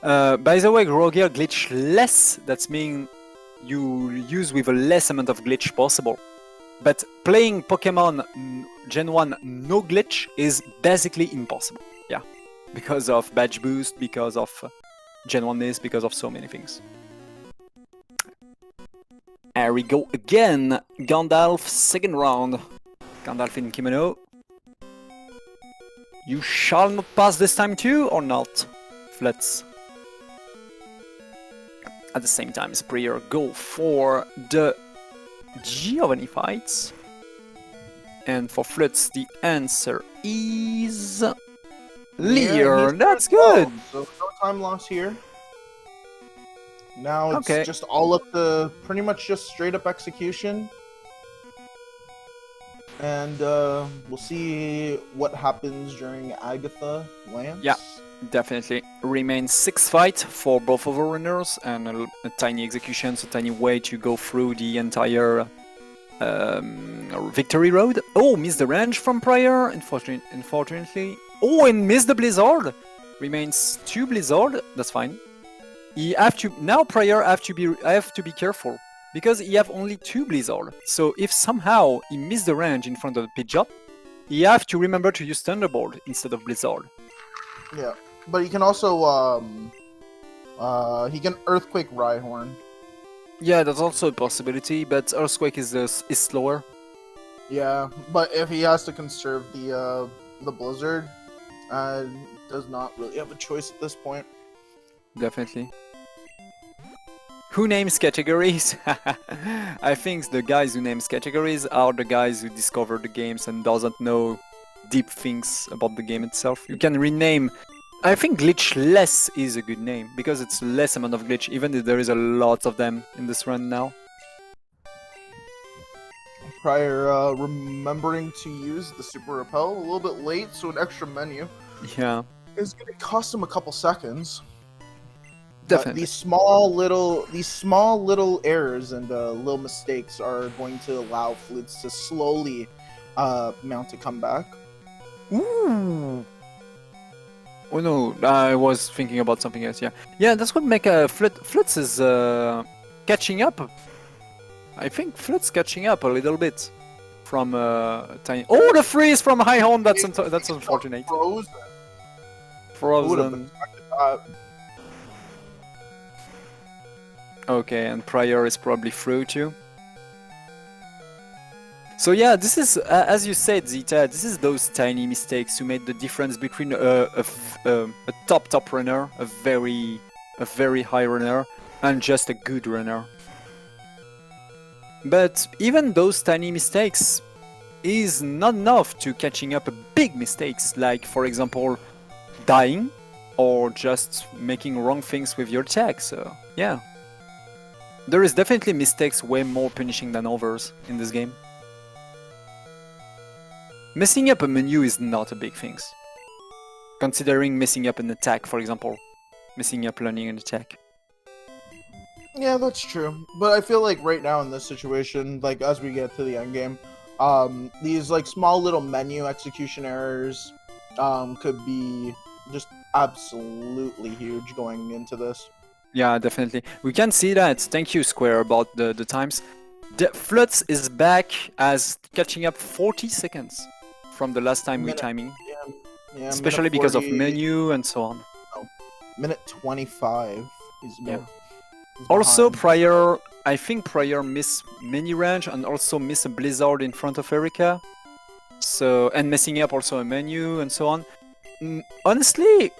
By the way, Roger Glitchless, that means you use with a less amount of glitch possible. But playing Pokemon Gen 1 no glitch is basically impossible. Yeah, because of badge boost, because of Gen 1 miss, because of so many things. Here we go again, Gandalf, second round. Gandalf in kimono. You shall not pass this time too, or not? Flutz. At the same time, prieR go for the Giovanni fights. And for Flutz, the answer is Lear. Yeah, that's good! So no time loss here. Now it's Okay. just all up to pretty much just straight up execution. And we'll see what happens during Agatha Lance. Yeah. Definitely. Remains 6 fight for both of our runners and a tiny execution, so tiny way to go through the entire victory road. Oh, missed the range from prieR, unfortunately. Oh, and missed the blizzard. Remains 2 blizzard. That's fine. He have to now. prieR have to be careful because he have only 2 blizzard. So if somehow he missed the range in front of the pit drop, he have to remember to use Thunderbolt instead of blizzard. Yeah, but he can also he can Earthquake Rhyhorn. Yeah, that's also a possibility, but Earthquake is slower. Yeah, but if he has to conserve the Blizzard, does not really have a choice at this point. Definitely. Who names categories? I think the guys who names categories are the guys who discover the games and doesn't know deep things about the game itself. You can rename. I think Glitchless is a good name because it's less amount of glitch, even if there is a lot of them in this run now. prieR remembering to use the Super Repel a little bit late, so an extra menu Yeah, is going to cost him a couple seconds. definitely. These small little errors and little mistakes are going to allow Flutz to slowly mount a comeback. Ooh. Oh no, I was thinking about something else. Yeah, that's what make Flutz is catching up. I think Flutz catching up a little bit from tiny. Oh, the freeze from High Horn. That's unfortunate. Frozen. Who would have Frozen. expected that? Okay, and prieR is probably through too. So yeah, this is, as you said, Zeta, this is those tiny mistakes who made the difference between a top runner, a very high runner, and just a good runner. But even those tiny mistakes is not enough to catching up big mistakes, like for example, dying, or just making wrong things with your attack, so yeah. There is definitely mistakes way more punishing than others in this game. Messing up a menu is not a big thing. Considering messing up an attack, for example. Messing up learning an attack. Yeah, that's true. But I feel like right now in this situation, like as we get to the end game, these like small little menu execution errors could be just absolutely huge going into this. Yeah, definitely. We can see that. Thank you, Square, about the times. The Flutz is back as catching up 40 seconds from the last time we timing. Yeah, Especially minute because of 40 menu and so on. Minute 25. He's Also, behind. I think prieR missed mini range and also missed a blizzard in front of Erika. So, and messing up also a menu and so on. Honestly,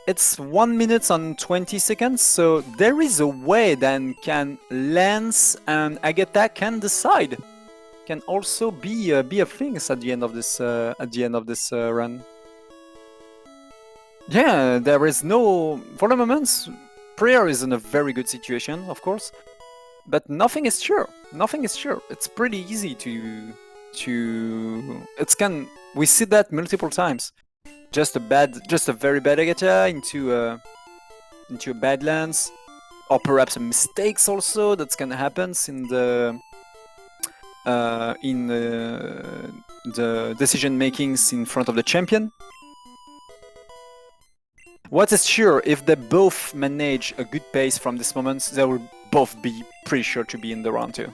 it's 1 minute and 20 seconds, so there is a way that can Lance and Agatha can decide. Can also be a thing at the end of this run. Yeah, there is no, for the moment, prieR is in a very good situation, of course, but nothing is sure. Nothing is sure. It's pretty easy we see that multiple times. Just a very bad Agatha into a bad lance, or perhaps a mistakes also that's gonna happen in the decision makings in front of the champion. What is sure, if they both manage a good pace from this moment, they will both be pretty sure to be in the round 2.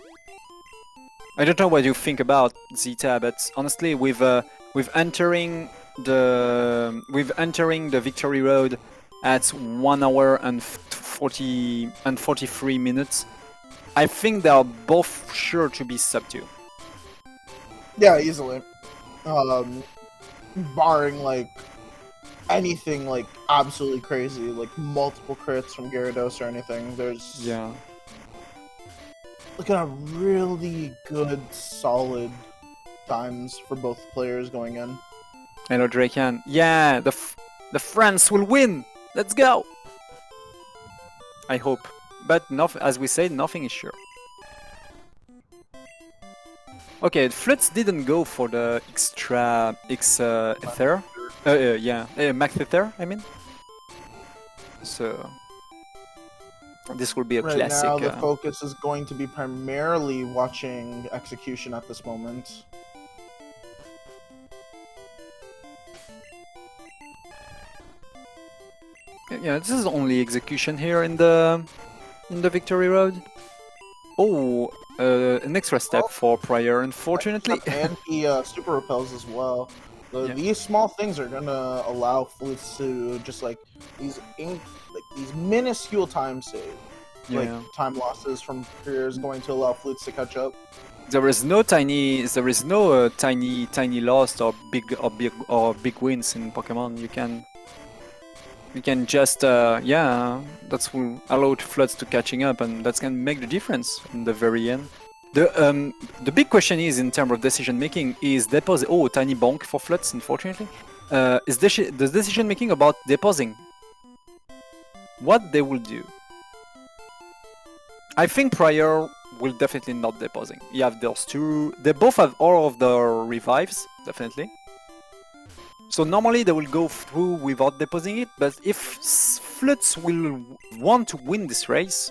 I don't know what you think about Zeta, but honestly, with entering the victory road at 1 hour and 43 minutes, I think they are both sure to be sub 2. Yeah, easily. Barring like anything like absolutely crazy, like multiple crits from Gyarados or anything. There's looking at really good, solid times for both players going in. Hello, Draken. Yeah, the France will win. Let's go. I hope. But as we said, nothing is sure. Okay, Flutz didn't go for the extra ether. Yeah, max ether, I mean. So this will be a Right classic. now, the focus is going to be primarily watching execution at this moment. Yeah, this is only execution here in the victory road. Oh, an extra step for prieR, unfortunately. And he super repels as well. Yeah. These small things are gonna allow Flutz to just like these minuscule time save, like time losses from prieR is going to allow Flutz to catch up. There is no tiny loss or big wins in Pokemon. You can just that's will allow Flutz to catching up, and that's gonna make the difference in the very end. The big question is in terms of decision making is deposit. Oh, tiny bonk for Flutz, unfortunately. Is the decision making about depositing? What they will do? I think prieR will definitely not depositing. You have those two. They both have all of the revives, definitely. So normally they will go through without depositing it, but if Flutz will want to win this race,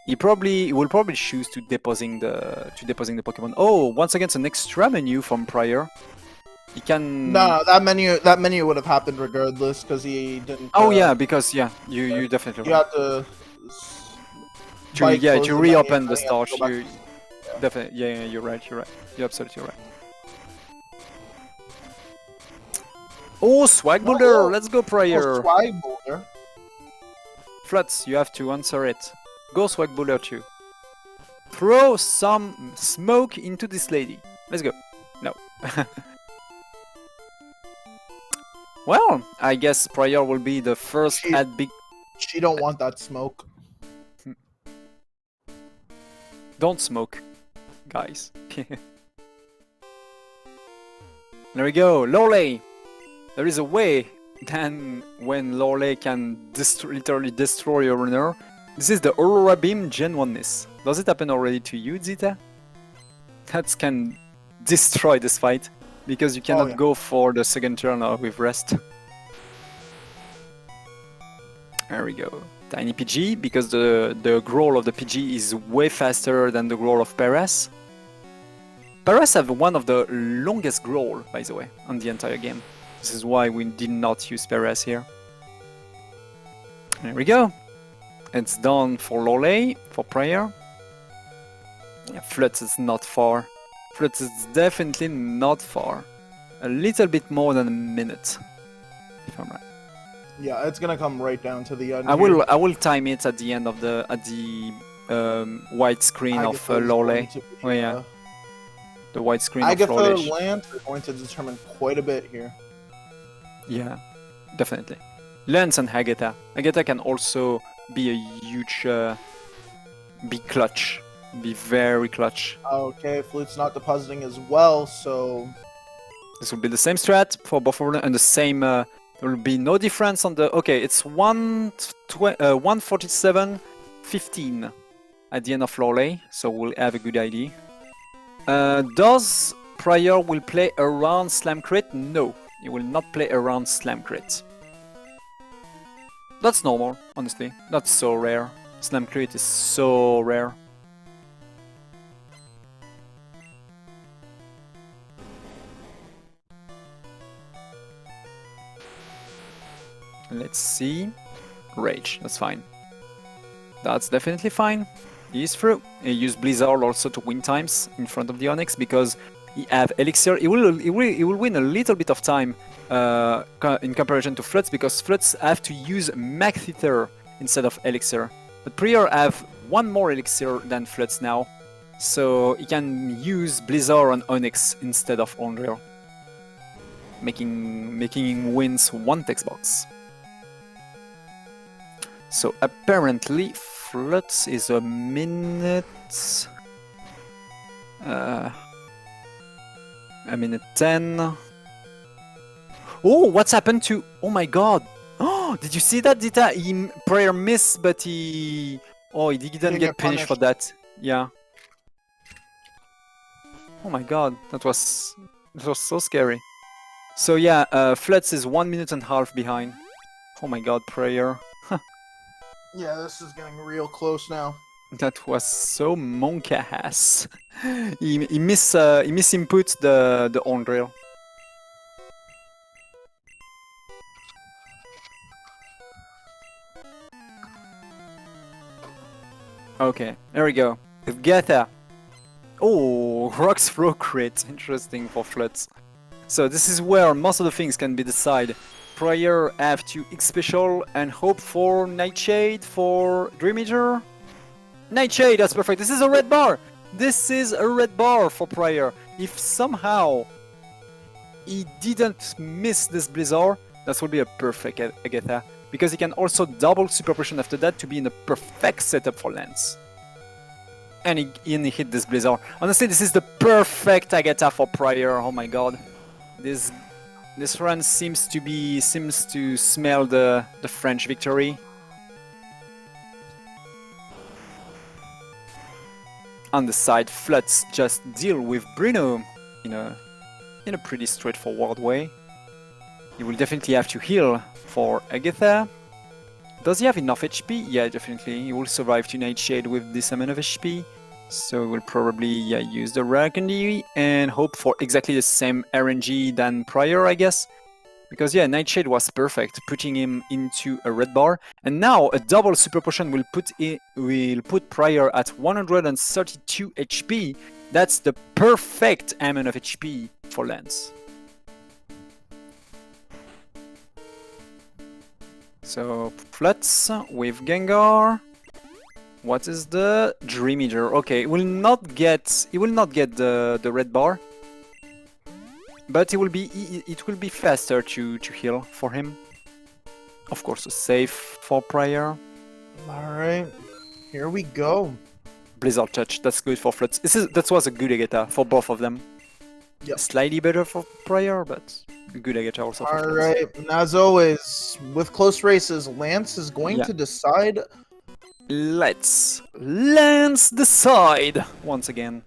he will probably choose to depositing the Pokemon. Oh, once again, it's an extra menu from prieR. He can. No, that menu would have happened regardless because he didn't. Oh yeah, because you definitely. You have to. To reopen the starch. Definitely, yeah, you're right. You're absolutely right. Oh, Swag Boulder! Let's go, prieR! Oh, Swag Boulder. Flutz, you have to answer it. Go, Swag Boulder too. Throw some smoke into this lady. Let's go. No. Well, I guess prieR will be the first at big... She don't want that smoke. Don't smoke, guys. There we go, Lorelei! There is a way then when Lorelei can literally destroy a runner. This is the Aurora Beam Gen 1-ness. Does it happen already to you, Zeta? That can destroy this fight, because you cannot go for the second turn with rest. There we go. Tiny PG, because the growl of the PG is way faster than the growl of PKMN. PKMN have one of the longest growl, by the way, on the entire game. This is why we did not use PKMN here. There we go. It's done for Lorelei, for prieR. Yeah, Flutz is not far. Flutz is definitely not far. A little bit more than a minute, if I'm right. Yeah, it's gonna come right down to the end. I will time it at the end of the white screen of Lorelei. Oh yeah, the white screen of Lorelei. Agatha and Lance are going to determine quite a bit here. Yeah, definitely. Lance and Agatha. Agatha can also be a huge, be clutch, be very clutch. Okay, Flutz not depositing as well, so this will be the same strat for both of them, and the same. There will be no difference on the. Okay, it's 147.15 at the end of Lorelei, so we'll have a good idea. Does prieR will play around Slam Crit? No, he will not play around Slam Crit. That's normal, honestly. That's so rare. Slam Crit is so rare. Let's see. Rage, that's fine. That's definitely fine. He is through. He used Blizzard also to win times in front of the Onyx because he have Elixir. He will win a little bit of time in comparison to Flutz, because Flutz have to use Max Ether instead of Elixir. But prieR have one more Elixir than Flutz now, so he can use Blizzard on Onyx instead of Ondreal, making him wins one text box. So apparently Flutz is a minute 10. Oh, what's happened to... Oh my god! Oh, did you see that? prieR miss, but he didn't get punished for that. Yeah. Oh my god, that was so scary. So yeah, Flutz is 1.5 minutes behind. Oh my god, prieR. Yeah, this is getting real close now. That was so monkey ass. he misinput the on rail. Okay, there we go. With Getha. Oh, Rock's throw crit. Interesting for Flutz. So this is where most of the things can be decided. prieR have to X special and hope for Nightshade for Dream Eater. Nightshade, that's perfect. This is a red bar. This is a red bar for prieR. If somehow he didn't miss this Blizzard, that would be a perfect Agatha. Because he can also double Super Potion after that to be in a perfect setup for Lance. And he hit this Blizzard. Honestly, this is the perfect Agatha for prieR. Oh my god. This run seems to smell the French victory. On the side, Flutz just deal with Bruno in a pretty straightforward way. He will definitely have to heal for Agatha. Does he have enough HP? Yeah, definitely. He will survive to Nightshade with this amount of HP. So we'll probably use the Rare Candy and hope for exactly the same RNG than prieR, I guess. Because yeah, Nightshade was perfect, putting him into a red bar. And now a double Super Potion will put prieR at 132 HP. That's the perfect amount of HP for Lance. So Flutz with Gengar. What is the Dream Eater? Okay, it will not get the red bar, but it will be faster to heal for him. Of course, a safe for prieR. All right, here we go. Blizzard Touch. That's good for Flutz. That was a good Agatha for both of them. Yep. Slightly better for prieR, but good Agatha also. For All right, and as always, with close races, Lance is going to decide. Let's Lance decide once again.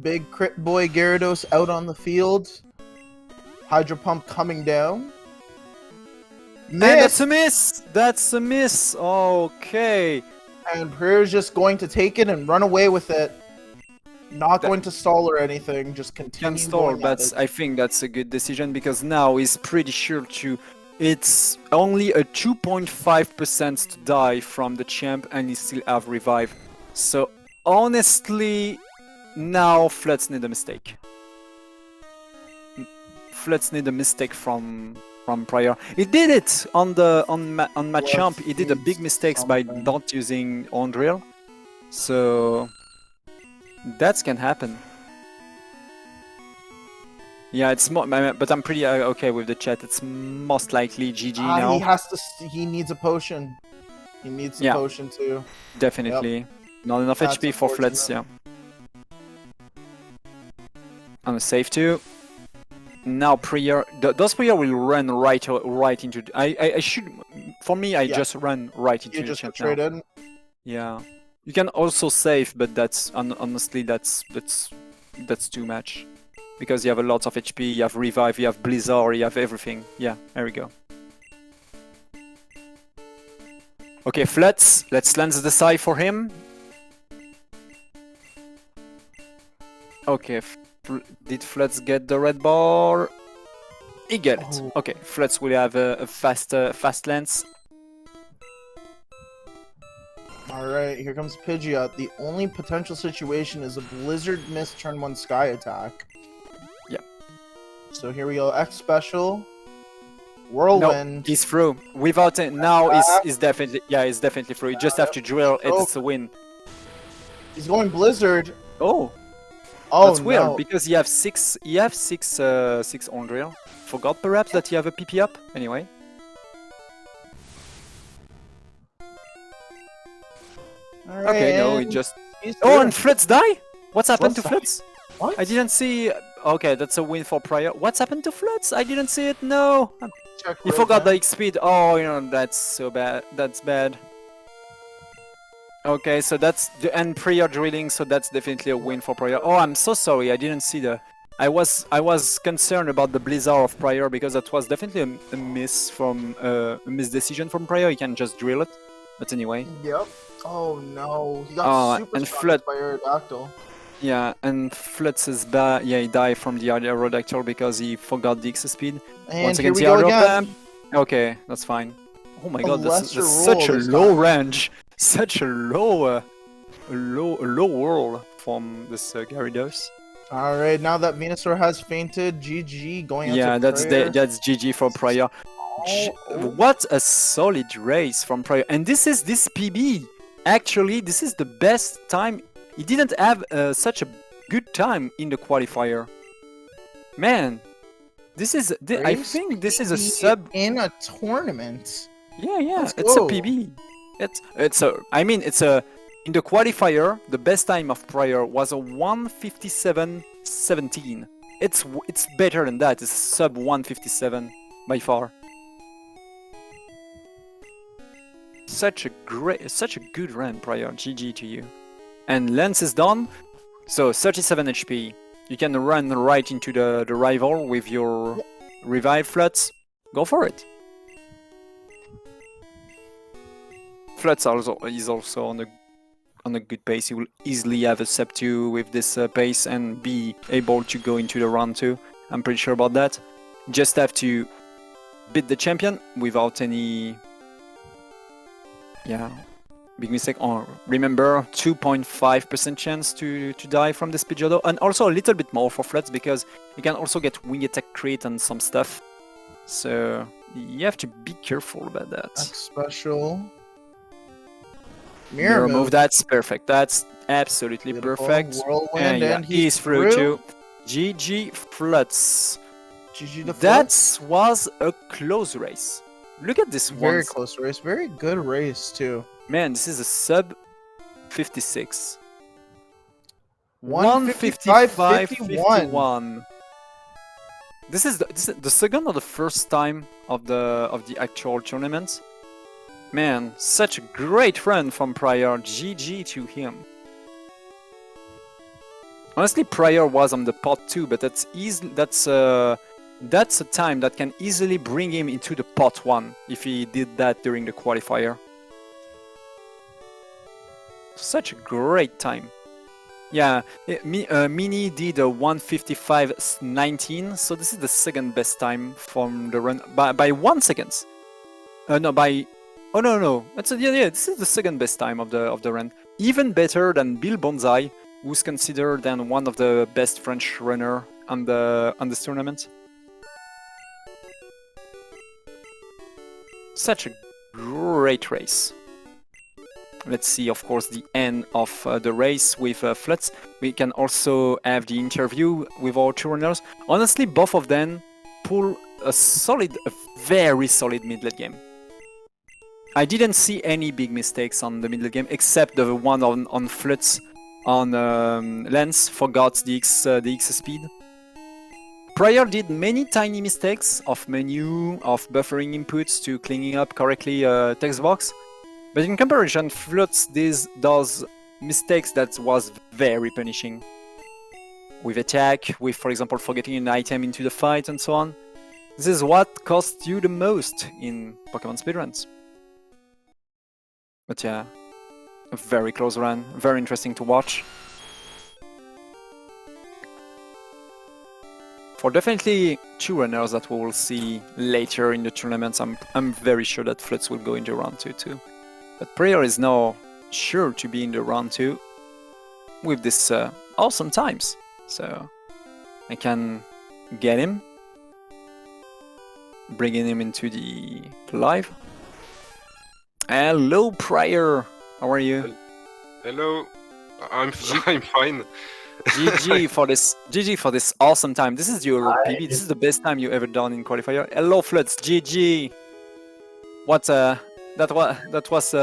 Big Crit Boy Gyarados out on the field. Hydro Pump coming down. And that's a miss! That's a miss! Okay. And prieR's just going to take it and run away with it. Not going to stall or anything, just continue. Can stall, but I think that's a good decision because now he's pretty sure to. It's only a 2.5% to die from the champ and he still have revive. So honestly, now Flutz need a mistake. Flutz need a mistake from prieR. He did it on Machamp. He did a big mistakes by not using on drill. So that can happen. Yeah, it's more, but I'm pretty okay with the chat. It's most likely GG now. He needs a potion. He needs a potion too. Definitely. Yep. Not enough HP for Flutz, yeah. On a save too. Now prieR, those prieR will run right into. I should, for me, I just run right into the champ now. In. Yeah. You can also save, but that's honestly that's too much. Because you have a lot of HP, you have revive, you have Blizzard, you have everything. Yeah, there we go. Okay, Flutz, let's Lance the side for him. Okay, did Flutz get the red bar? He got it. Okay, Flutz will have a fast Lance. Alright, here comes Pidgeot. The only potential situation is a Blizzard miss turn 1 Sky attack. So here we go. X special. Whirlwind. No, he's through. Without it now is definitely he's definitely through. You just have to drill. It's a win. He's going Blizzard. Oh, that's weird because you have six on drill. Forgot perhaps that you have a PP up. Anyway. All right, okay, no, he just. Oh, and Flutz die? What's happened to Flutz? What? I didn't see. Okay, that's a win for prieR. What's happened to Flutz? I didn't see it. No. check You right forgot now. the X speed. Oh, you know, that's so bad. That's bad. Okay, so that's the and prieR drilling, so that's definitely a win for prieR. Oh, I'm so sorry, I didn't see the. I was concerned about the blizzard of prieR because that was definitely a miss from a misdecision from prieR. You can just drill it, but anyway. Yep. Oh no, he got Oh, super and stunned by Aerodactyl. Yeah, and Flutz is bad. Yeah, he died from the Aerodactyl because he forgot the X speed. And Once here again, we the go Aero again. Pump. Okay, that's fine. Oh my A god, lesser that's roll such a this low time. range. Such a low roll from this Gyarados. All right, now that Venusaur has fainted, GG going Yeah, out to prieR. that's GG for prieR. Oh. What a solid race from prieR. And this PB. Actually, this is the best time. He didn't have such a good time in the qualifier. Man, I think this is a sub in a tournament. Yeah, Let's it's a go. PB. It's a in the qualifier, the best time of prieR was a 1:57.17. It's better than that. It's sub 1:57 by far. Such a good run, prieR. GG to you. And Lance is done. So 37 HP. You can run right into the rival with your revive Flutz. Go for it. Flutz is also on a good pace. He will easily have a sub 2 with this pace and be able to go into the round 2. I'm pretty sure about that. Just have to beat the champion without any big mistake. Oh, remember 2.5% chance to die from the Speedjodo, and also a little bit more for Flutz because you can also get wing attack crit and some stuff. So you have to be careful about that. That's special. Mirror move, that's perfect. That's absolutely Beautiful. Perfect. Whirlwind, and he's through too. GG Flutz. GG to That Flutz. was a close race. Look at this one. Very close race. Very good race too. Man, this is a sub 56. 155.51. This is the second or the first time of the actual tournament. Man, such a great run from prieR. GG to him. Honestly, prieR was on the pot 2, but that's a time that can easily bring him into the pot 1 if he did that during the qualifier. Such a great time. Yeah, Mini did a 1:55.19, so this is the second best time from the run by 1 second. No. This is the second best time of the run. Even better than Bill Bonsai, who's considered then one of the best French runner on this tournament. Such a great race. Let's see, of course, the end of the race with Flutz. We can also have the interview with our two runners. Honestly, both of them pull a very solid mid-late game. I didn't see any big mistakes on the middle game, except the one on Flutz on Lance forgot the X speed. prieR did many tiny mistakes of menu, of buffering inputs to cleaning up correctly text box. But in comparison, Flutz does mistakes that was very punishing. With attack, with for example forgetting an item into the fight and so on. This is what costs you the most in Pokemon speedruns. But yeah, a very close run, very interesting to watch. For definitely two runners that we will see later in the tournaments, I'm very sure that Flutz will go into round 2 too. But prieR is now sure to be in the round 2 with this awesome times. So I can get him, bringing him into the live. Hello prieR, how are you? Hello, I'm fine. GG for this awesome time. This is your PB. This is the best time you ever done in qualifier. Hello Flutz, GG. That was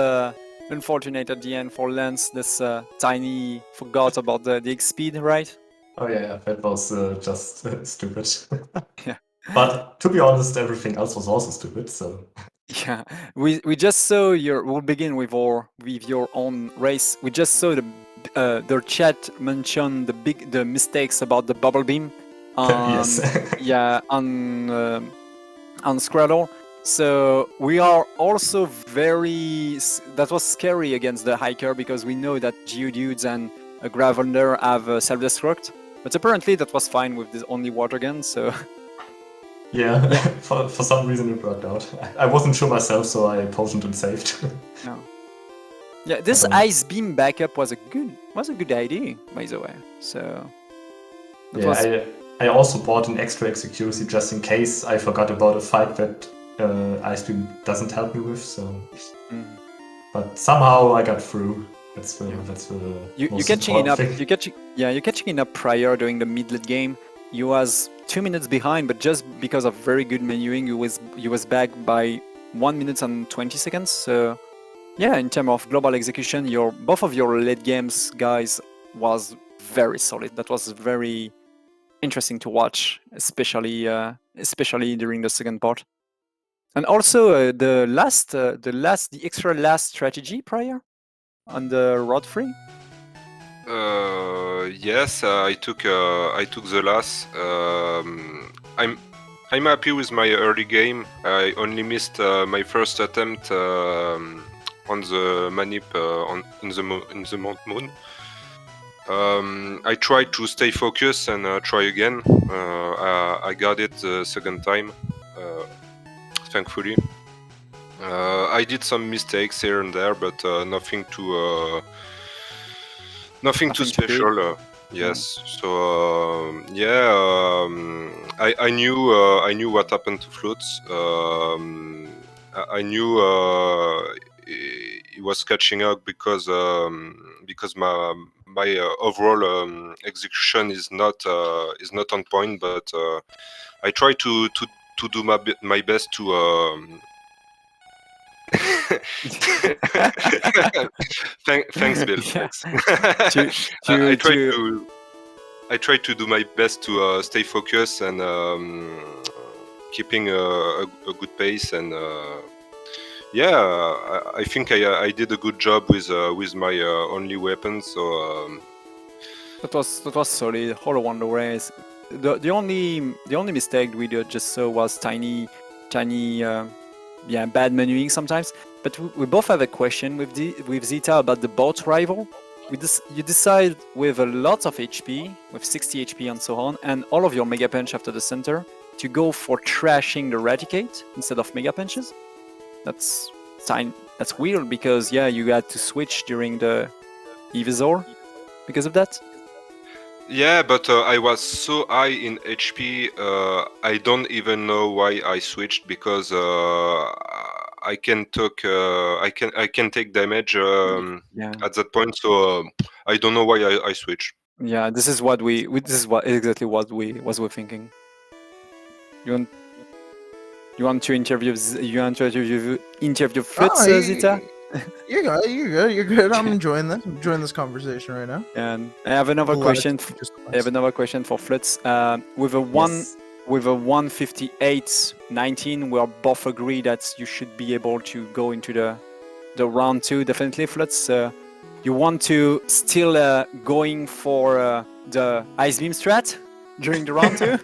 unfortunate at the end for Lance. This tiny forgot about the X speed, right? Oh yeah, that was just stupid. Yeah, But to be honest, everything else was also stupid. So Yeah, we just saw your. We'll begin with your own race. We just saw the chat mention the mistakes about the bubble beam. yes. Yeah, on Scraddle. So we are also that was scary against the hiker because we know that Geodudes and Gravender have self-destruct, but apparently that was fine with this only water gun. So Yeah, Yeah. for some reason it worked out. I wasn't sure myself, so I potioned and saved. yeah, this don't- ice beam backup was a good idea, by the way. So that yeah, was I also bought an extra accuracy just in case I forgot about a fight that Ice Beam doesn't help me with. So, Mhm. but somehow I got through. That's the you're most catching it important up. thing. You're catching it up prior during the mid-late game. You was 2 minutes behind, but just because of very good menuing, you was back by 1 minute and 20 seconds. So yeah, in terms of global execution, both of your late games guys was very solid. That was very interesting to watch, especially during the second part. And also the extra last strategy prior on the Rod 3. Yes, I took the last. I'm happy with my early game. I only missed my first attempt on the manip in the Mount Moon. I tried to stay focused and try again. I got it the second time, thankfully. I did some mistakes here and there, but nothing too Nothing too big. special. Yes. So I knew what happened to Flutz. I knew he was catching up because my overall execution is not on point. But I try to do my best to. Thanks, Bill. Yeah. Thanks. I try to do my best to stay focused and keeping a good pace. And I think I did a good job with my only weapon. So That was solid. Hollow Wonder Race. The only mistake we just saw was tiny bad menuing sometimes. But we both have a question with Zeta about the bot rival. You decide with a lot of HP, with 60 HP and so on, and all of your Mega Punch after the center, to go for trashing the Raticate instead of Mega Punches. That's weird because you had to switch during the Evisor because of that. yeah, but I was so high in HP. I don't even know why I switched because I can take damage at that point. So I don't know why I switched. Yeah, this is exactly what we were thinking. You want to interview Flutz, Zita? You're good. I'm enjoying this conversation right now. And I have another question. I have another question for Flutz. With a 158-19, we are both agree that you should be able to go into the round 2. Definitely, Flutz. You want to still going for the Ice Beam strat during the round 2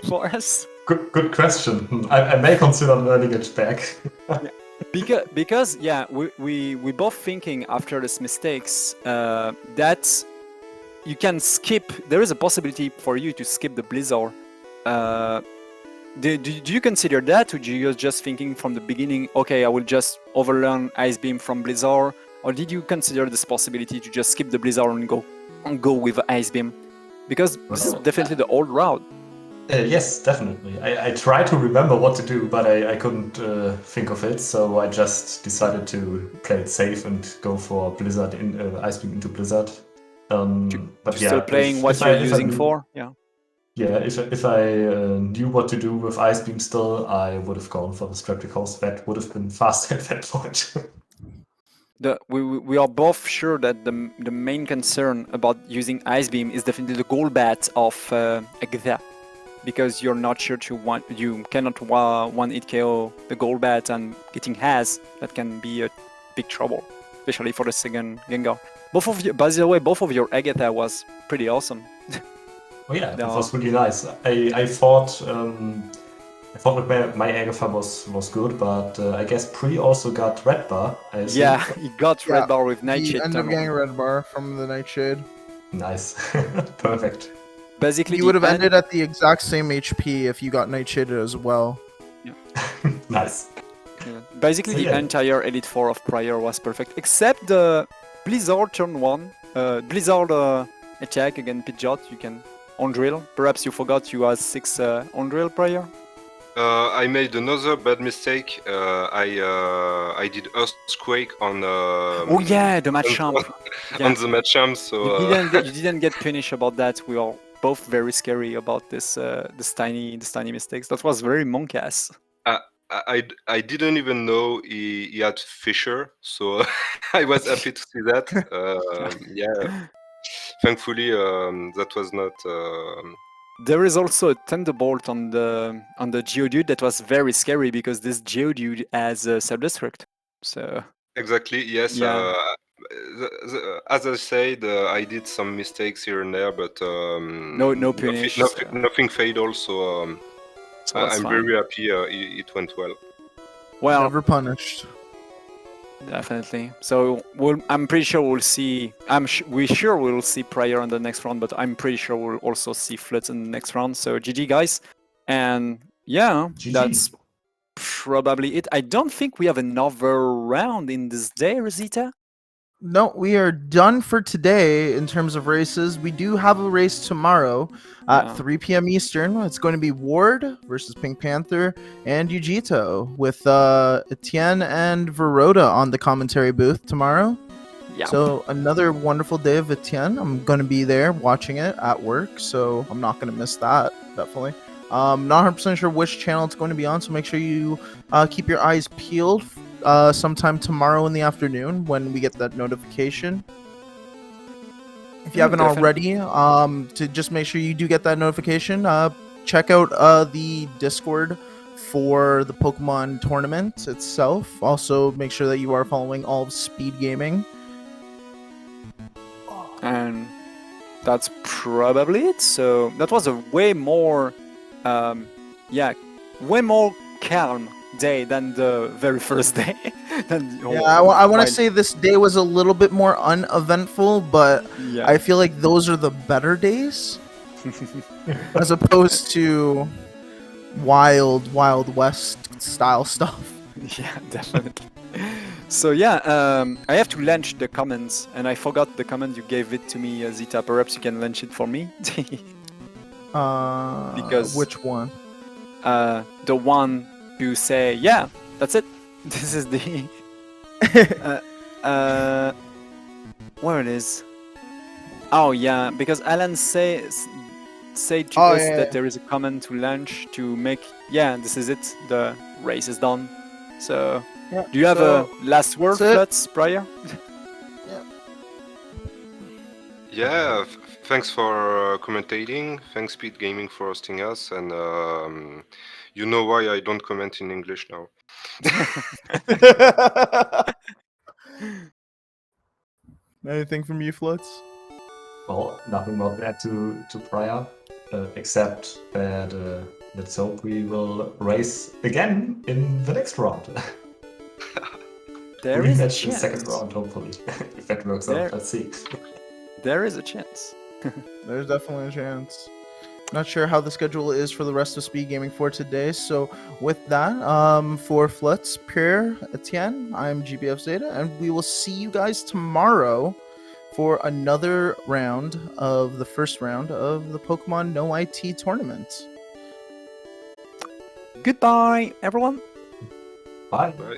for us? Good question. I may consider learning it back. Because we both thinking after these mistakes that you can skip. There is a possibility for you to skip the Blizzard. Do you consider that, or do you just thinking from the beginning? Okay, I will just overlearn Ice Beam from Blizzard, or did you consider this possibility to just skip the Blizzard and go with Ice Beam? Because this is definitely the old route. Yes, definitely. I tried to remember what to do, but I couldn't think of it, so I just decided to play it safe and go for Blizzard Ice Beam into Blizzard. But still playing what you're using for, yeah. Yeah, if I knew what to do with Ice Beam still, I would have gone for the Strap because that would have been faster at that point. We are both sure that the main concern about using Ice Beam is definitely the Golbat of Agda. because you're not sure you cannot one hit KO the Golbat, and getting has that can be a big trouble, especially for the second Gengar. Both of you, by the way, both of your Agatha was pretty awesome. Oh yeah, that No. was really nice. I thought that my Agatha was good, but I guess Pre also got Red Bar. I assume. Yeah, he got Yeah, Red Bar with He Nightshade. ended up Tunnel. getting a red bar from the Nightshade. Nice. Perfect. Basically, You would have ended at the exact same HP if you got Nightshaded as well. Nice. Yeah. Basically, So, the yeah. entire Elite Four of prieR was perfect, except the Blizzard turn 1. Blizzard attack against Pidgeot, you can on drill. Perhaps you forgot you had 6 on drill prieR. I made another bad mistake. I did Earthquake on. Oh yeah, the Machamp. On the Machamp, so. You didn't get punished about that. We are both very scary about this tiny mistakes. That was very monk-ass. I didn't even know he had Fisher, so I was happy to see that. Yeah, thankfully that was not. There is also a Thunderbolt on the Geodude that was very scary because this Geodude has a self-destruct. So Exactly. Yes. Yeah. As I said, I did some mistakes here and there, but No punish, nothing fatal. So so that's I'm fine. very happy. It went well. Well, Never punished. definitely. So I'm pretty sure we'll see. We sure we'll see prieR in the next round, but I'm pretty sure we'll also see Flutz in the next round. So GG guys, and yeah, GG. that's probably it. I don't think we have another round in this day, Rosita. No, we are done for today in terms of races. We do have a race tomorrow at Yeah. 3 p.m. Eastern. It's going to be Ward versus Pink Panther and Yujito with Etienne and Verota on the commentary booth tomorrow. Yeah. So another wonderful day of Etienne. I'm going to be there watching it at work, so I'm not going to miss that, definitely. Not 100% sure which channel it's going to be on, so make sure you keep your eyes peeled sometime tomorrow in the afternoon when we get that notification. If you haven't already, to just make sure you do get that notification, check out the Discord for the Pokemon tournament itself. Also, make sure that you are following all of SpeedGaming. And that's probably it. So that was a way more, way more calm day than the very first day. I want to say this day was a little bit more uneventful, but Yeah. I feel like those are the better days as opposed to wild west style stuff. Yeah, definitely. So yeah, I have to launch the comments, and I forgot the comment you gave it to me, Zita. Perhaps you can launch it for me. Because which one? The one to say, yeah, that's it. This is the where it is. Oh yeah, because Alan say to us that there is a comment to launch to make. Yeah, this is it. The race is done. So. Yeah, Do you have a last word, Flutz, prieR? Yeah, thanks for commentating. Thanks SpeedGaming for hosting us, and you know why I don't comment in English now. Anything from you, Flutz? Well, nothing more to add to prieR, except that let's hope we will race again in the next round. There is a Rematch in the chance. second round, hopefully, if that works out. Let's see. There is a chance. There's definitely a chance. Not sure how the schedule is for the rest of SpeedGaming for today. So with that, for Flutz, prieR, Etienne, I'm GBF Zeta, and we will see you guys tomorrow for another round of the first round of the Pokemon No IT tournament. Goodbye, everyone. Bye. Bye.